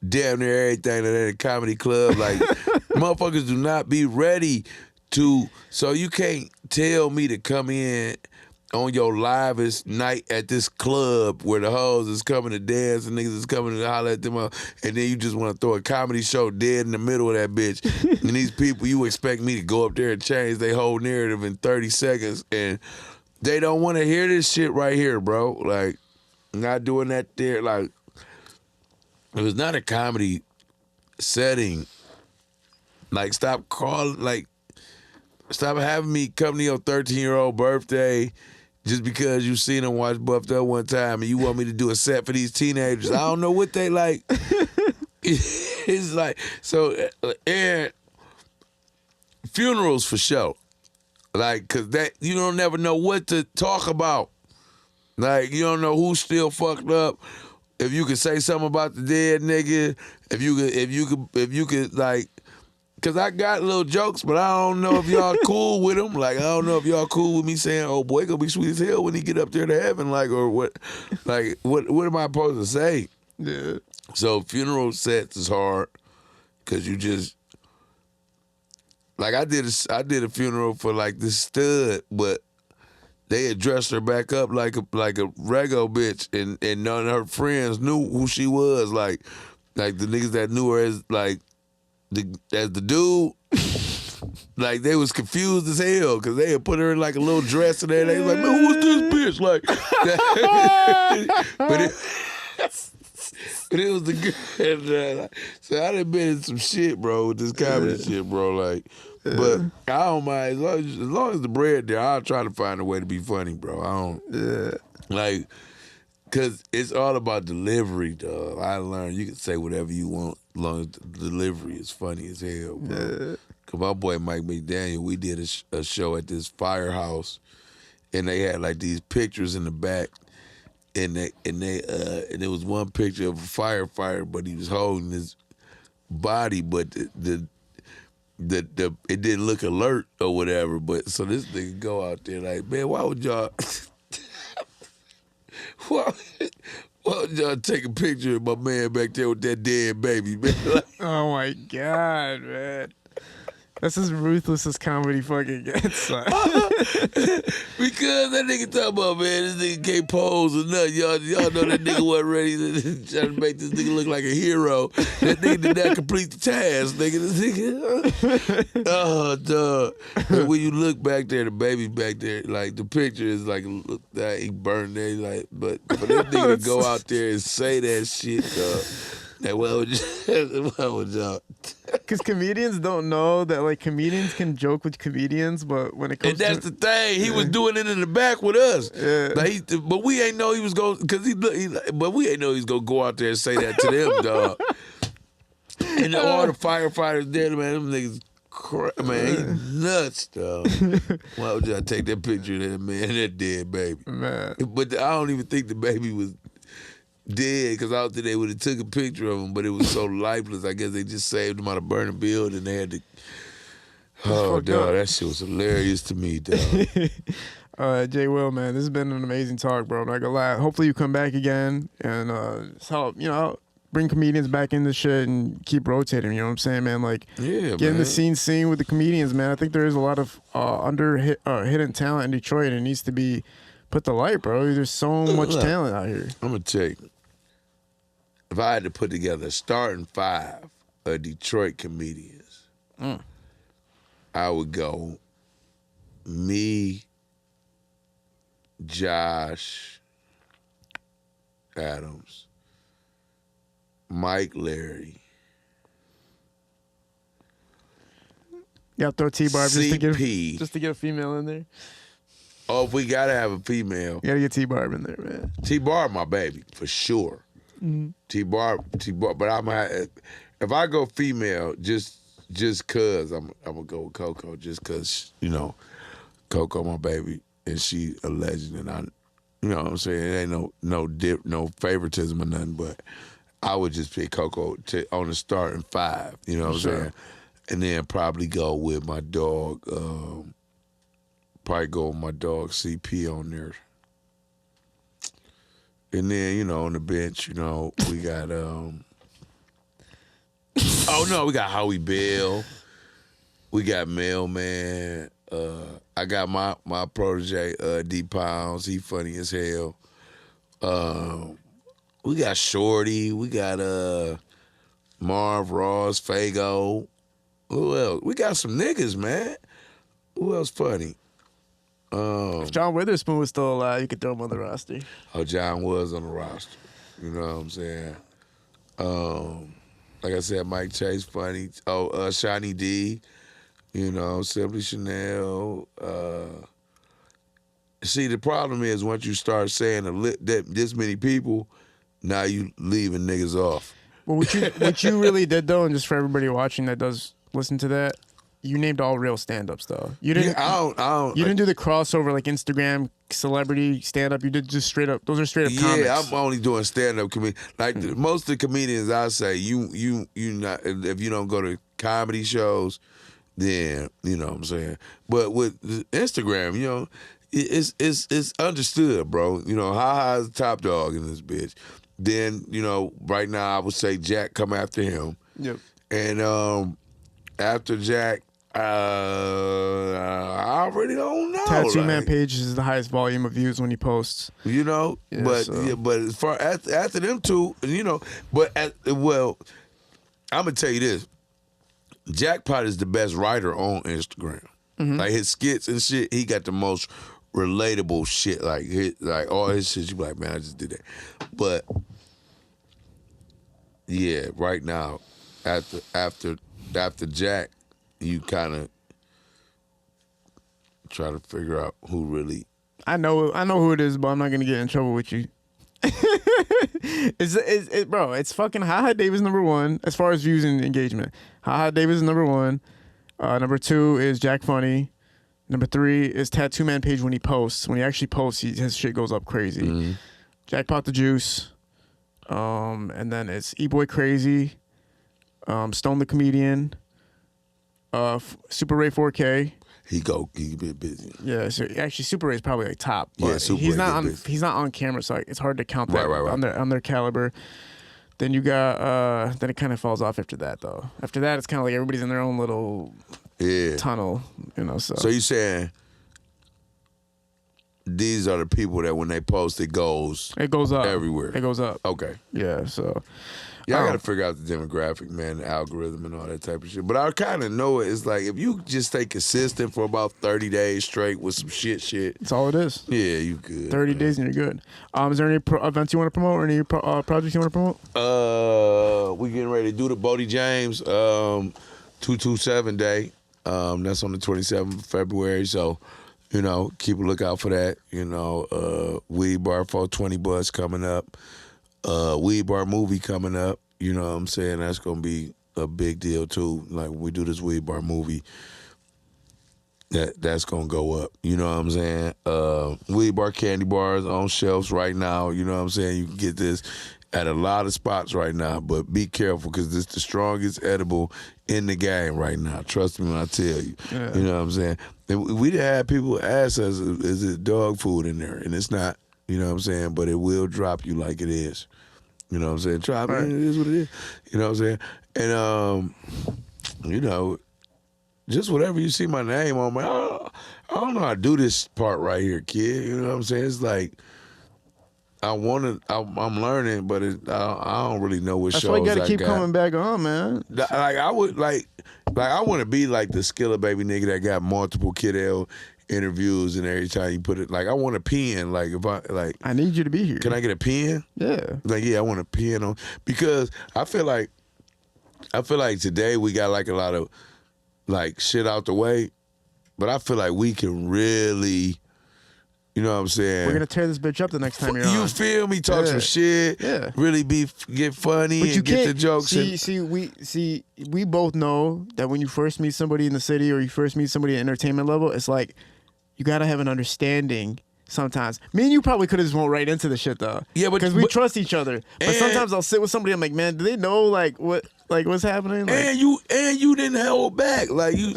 Damn near everything at a comedy club. Like, motherfuckers do not be ready to. So you can't tell me to come in on your livest night at this club where the hoes is coming to dance and niggas is coming to holler at them, and then you just want to throw a comedy show dead in the middle of that bitch. And these people, you expect me to go up there and change their whole narrative in 30 seconds, and they don't want to hear this shit right here, bro. Like, not doing that there. Like, it was not a comedy setting. Like, stop having me come to your 13-year-old birthday just because you seen them watch Buffed Up one time and you want me to do a set for these teenagers. I don't know what they like. It's like, so, and funerals for sure. Like, cause that, you don't never know what to talk about. Like, you don't know who's still fucked up. If you could say something about the dead nigga, if you could like, cause I got little jokes, but I don't know if y'all cool with them. Like, I don't know if y'all cool with me saying, "Oh boy, gonna be sweet as hell when he get up there to heaven." Like, or what? Like, what am I supposed to say? Yeah. So funeral sets is hard, cause you just like I did a funeral for like this stud, but they had dressed her back up like a rego bitch, and none of her friends knew who she was. Like the niggas that knew her as the dude, like they was confused as hell because they had put her in like a little dress and everything. They was like, man, who's this bitch? Like, but it was the good. So I done been in some shit, bro, with this comedy shit, bro. Like. But I don't mind as long as the bread there. I'll try to find a way to be funny, bro. I don't like, cause it's all about delivery, dog. I learned you can say whatever you want as long as the delivery is funny as hell, bro. Cause my boy Mike McDaniel, we did a show at this firehouse, and they had like these pictures in the back, and there was one picture of a firefighter, but he was holding his body, but the it didn't look alert or whatever, but so this nigga go out there like, man, why would y'all take a picture of my man back there with that dead baby, man? Like, oh my God, man. That's as ruthless as comedy fucking gets. Like. Because that nigga talking about, man, this nigga can't pose or nothing. Y'all know that nigga wasn't ready to try to make this nigga look like a hero. That nigga did not complete the task, nigga. This nigga. Oh, dog. And when you look back there, the baby back there, like the picture is like, look, that he burned there, like, but for this nigga to go out there and say that shit, dog. Like, what would y'all? Because comedians don't know that, like, comedians can joke with comedians, but when it comes and that's the thing, he was doing it in the back with us. Yeah. Like but we ain't know he was going, but we ain't know he was going to go out there and say that to them, dog. And all the firefighters there, man, them niggas, man, he nuts, dog. Why would y'all take that picture of that man, that dead baby? Man. But I don't even think the baby was dead, because out there they would have took a picture of him, but it was so lifeless. I guess they just saved him out of burning building. They had to. Oh, dog, that shit was hilarious to me, dog. Jay Will, man, this has been an amazing talk, bro. I'm not gonna lie. Hopefully you come back again and just help, bring comedians back in the shit and keep rotating. You know what I'm saying, man? Like, getting the scene with the comedians, man. I think there is a lot of hidden talent in Detroit, and it needs to be put to light, bro. There's so much talent out here. I'm gonna tell you, if I had to put together a starting 5 of Detroit comedians, I would go me, Josh Adams, Mike Larry. Yeah, throw T-Bar just to CP. get a female in there. Oh, if we gotta have a female, You gotta get T-Bar in there, man. T-Bar my baby for sure. T-Bar. But if I go female, just cause I'm gonna go with Coco, just cause Coco my baby and she a legend, and I, what I'm saying, it ain't no favoritism or nothing, but I would just pick Coco on the starting 5. You know what I'm saying, and then probably go with my dog. Probably go with my dog CP on there. And then, on the bench, we got we got Howie Bell. We got Mailman. I got my protege, D Pounds. He funny as hell. We got Shorty. We got Marv Ross, Fago. Who else? We got some niggas, man. Who else funny? If John Witherspoon was still alive, you could throw him on the roster. Oh, John was on the roster. You know what I'm saying? Like I said, Mike Chase, funny. Oh, Shiny D, Simply Chanel. See, the problem is once you start saying that this many people, now you leaving niggas off. Well, what you really did, though, and just for everybody watching that does listen to that, you named all real stand-ups, though. You didn't. You didn't do the crossover like Instagram celebrity stand-up. You did just straight up. Those are straight up comics. Yeah, I'm only doing stand-up comedy. Like most of the comedians, I say you not, if you don't go to comedy shows, then you know what I'm saying. But with Instagram, it's understood, bro. Ha is the top dog in this bitch. Then right now I would say Jack come after him. Yep. And after Jack. I really don't know. Tattoo Man Page is the highest volume of views when he posts. But as far after them two, I'm gonna tell you this: Jackpot is the best writer on Instagram. Like his skits and shit, he got the most relatable shit. Like all his shit, you be like, man, I just did that. But yeah, right now, after Jack. You kind of try to figure out who really. I know who it is, but I'm not gonna get in trouble with you. Bro, it's fucking Ha Davis #1 as far as views and engagement. Ha Davis is #1. Number 2 is Jack Funny. Number 3 is Tattoo Man Page when he posts. When he actually posts, his shit goes up crazy. Jackpot the Juice. And then it's E-Boy Crazy. Stone the Comedian. Super Ray 4K. He been busy. Yeah, so actually Super Ray's probably like top. Yeah, Super he's Ray not on. busy. He's not on camera, so it's hard to count that Right. on their caliber. Then you got. Then it kind of falls off after that, though. After that, it's kind of like everybody's in their own little tunnel, So you saying these are the people that when they post, it goes up everywhere. It goes up. Okay. Yeah. So. Yeah, I got to figure out the demographic, man, the algorithm and all that type of shit. But I kind of know it. It's like if you just stay consistent for about 30 days straight with some shit. That's all it is. Yeah, you good. 30 days and you're good. Is there any events you want to promote or any projects you want to promote? We getting ready to do the Bodie James 227 day. That's on the 27th of February. So, keep a lookout for that. Weed Bar 420 bus coming up. Weed Bar movie coming up. You know what I'm saying? That's going to be a big deal, too. Like, when we do this Weed Bar movie, that's going to go up. You know what I'm saying? Weed Bar candy bars on shelves right now. You know what I'm saying? You can get this at a lot of spots right now, but be careful because it's the strongest edible in the game right now. Trust me when I tell you. Yeah. You know what I'm saying? And we done had people ask us, is it dog food in there? And it's not, you know what I'm saying? But it will drop you like it is. You know what I'm saying? Try it, man. It is what it is. You know what I'm saying? And, you know, just whatever you see my name on, man, I don't know how to do this part right here, kid. You know what I'm saying? It's like, I'm learning, but I don't really know what That's shows why you gotta I keep got. coming back on, man. Like I would like I want to be like the Skilla baby nigga that got multiple Kid L interviews, and every time you put it, like I want a pen. Like if I need you to be here. Can I get a pen? Yeah. Like I want a pen on, because I feel like today we got like a lot of like shit out the way, but I feel like we can really. You know what I'm saying? We're gonna tear this bitch up the next time you're on. You feel me? Talk some shit. Yeah. Really get funny and get the jokes. We both know that when you first meet somebody in the city or you first meet somebody at entertainment level, it's like you gotta have an understanding. Sometimes me and you probably could have just went right into the shit though. Yeah, because we trust each other. But sometimes I'll sit with somebody. I'm like, man, do they know what's happening? Like, and you didn't hold back. You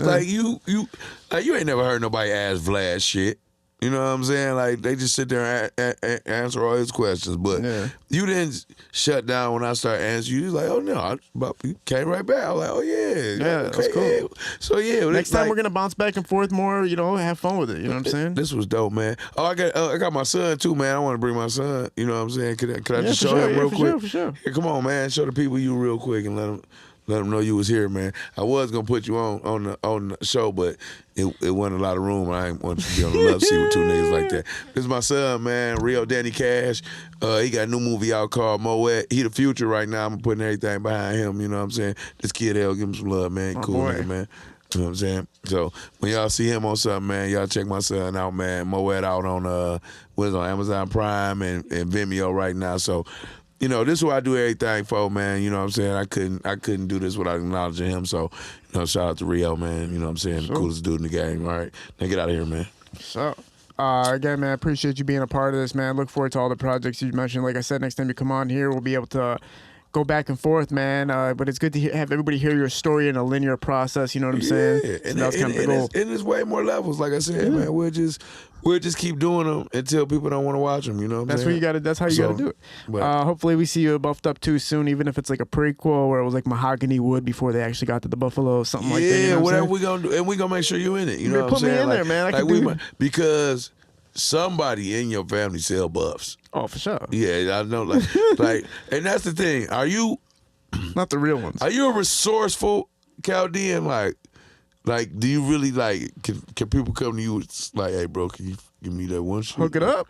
ain't never heard nobody ask Vlad shit. You know what I'm saying? Like, they just sit there and answer all his questions. But you didn't shut down when I started answering. You was like, oh, no. You came right back. I was like, oh, yeah. Yeah, okay, that's cool. Yeah. So, yeah. Next time we're going to bounce back and forth more, have fun with it. You know what I'm saying? This was dope, man. Oh, I got my son, too, man. I want to bring my son. You know what I'm saying? Could I just show him real quick? For sure. Here, come on, man. Show the people you real quick and let them know you was here, man. I was gonna put you on the show, but it wasn't a lot of room. I ain't want you to be on the love seat with two niggas like that. This is my son, man, Real Danny Cash. He got a new movie out called Moet. He the future right now. I'm putting everything behind him. You know what I'm saying? This kid, give him some love, man. Cool nigga, man. You know what I'm saying? So when y'all see him on something, man, y'all check my son out, man. Moet out on on Amazon Prime and Vimeo right now. So. You know, this is what I do everything for, man. You know what I'm saying? I couldn't do this without acknowledging him. So, shout out to Rio, man. You know what I'm saying? Sure. Coolest dude in the game. All right. Now get out of here, man. So, again, man, appreciate you being a part of this, man. Look forward to all the projects you mentioned. Like I said, next time you come on here, we'll be able to go back and forth, man. But it's good to have everybody hear your story in a linear process. You know what I'm saying? Yeah, and that's kind of the goal. And there's way more levels. Like I said, man, we'll just keep doing them until people don't want to watch them. You know what I'm saying? What you got to. That's how you got to do it. Hopefully, we see you buffed up too soon, even if it's like a prequel where it was like mahogany wood before they actually got to the buffalo, something like that. Yeah, you know whatever we gonna do, and we gonna make sure you in it. You know what I'm saying? Put me in there, man. Because somebody in your family sell buffs. Oh, for sure. Yeah, I know. And that's the thing. Are you? Not the real ones. Are you a resourceful Chaldean? Like, do you really can people come to you like, hey, bro, can you give me that one shit? Hook it up.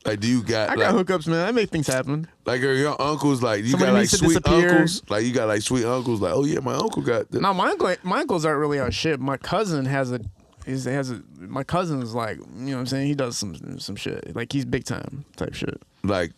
Like, do you got? I got hookups, man. I make things happen. Like, are your uncles like you got like sweet uncles? Like, you got like sweet uncles? Like, oh yeah, my uncle got that. No, my uncles aren't really on shit. My cousin my cousin's like, you know what I'm saying? He does some shit. Like, he's big time type shit. Like.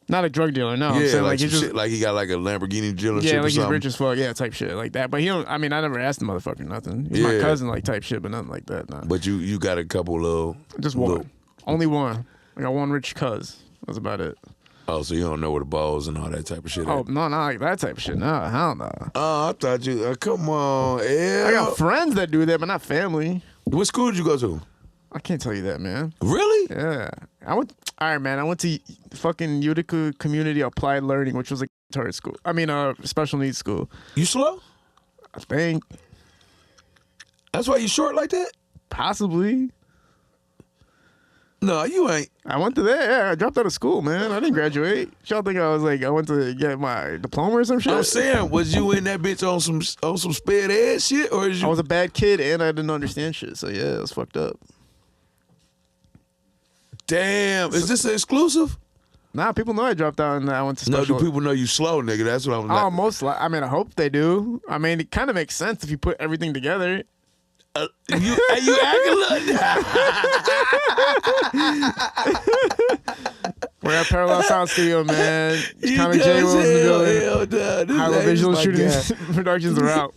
Not a drug dealer, no. Yeah, I'm saying, like he's shit, like he got like a Lamborghini dealership. Yeah, like or he's something. rich as fuck, yeah, type shit like that. But he don't. I mean, I never asked the motherfucker nothing. He's my cousin, like type shit, but nothing like that. Nah. But you got a couple little. Just one, only one. I got one rich cuz. That's about it. Oh, so you don't know where the balls and all that type of shit? Oh no, not like that type of shit. No, hell no. Oh, I thought you. Come on, yeah. I got friends that do that, but not family. What school did you go to? I can't tell you that, man. Really? Yeah. All right, man. I went to fucking Utica Community Applied Learning, which was like retarded school. I mean, special needs school. You slow? I think. That's why you short like that? Possibly. No, you ain't. I went to that. Yeah, I dropped out of school, man. I didn't graduate. Y'all think I went to get my diploma or some shit? I'm saying, was you in that bitch on some sped ed shit, or is you? I was a bad kid and I didn't understand shit. So yeah, it was fucked up. Damn, is this an exclusive? Nah, people know I dropped out and I went to special. No, do people know you slow, nigga? That's what I'm like. Oh, I mean, I hope they do. I mean, it kind of makes sense if you put everything together. You acting like We're at Parallel Sound Studio, man. Conor J. Wills in the building. High Visual Shooting Productions are out.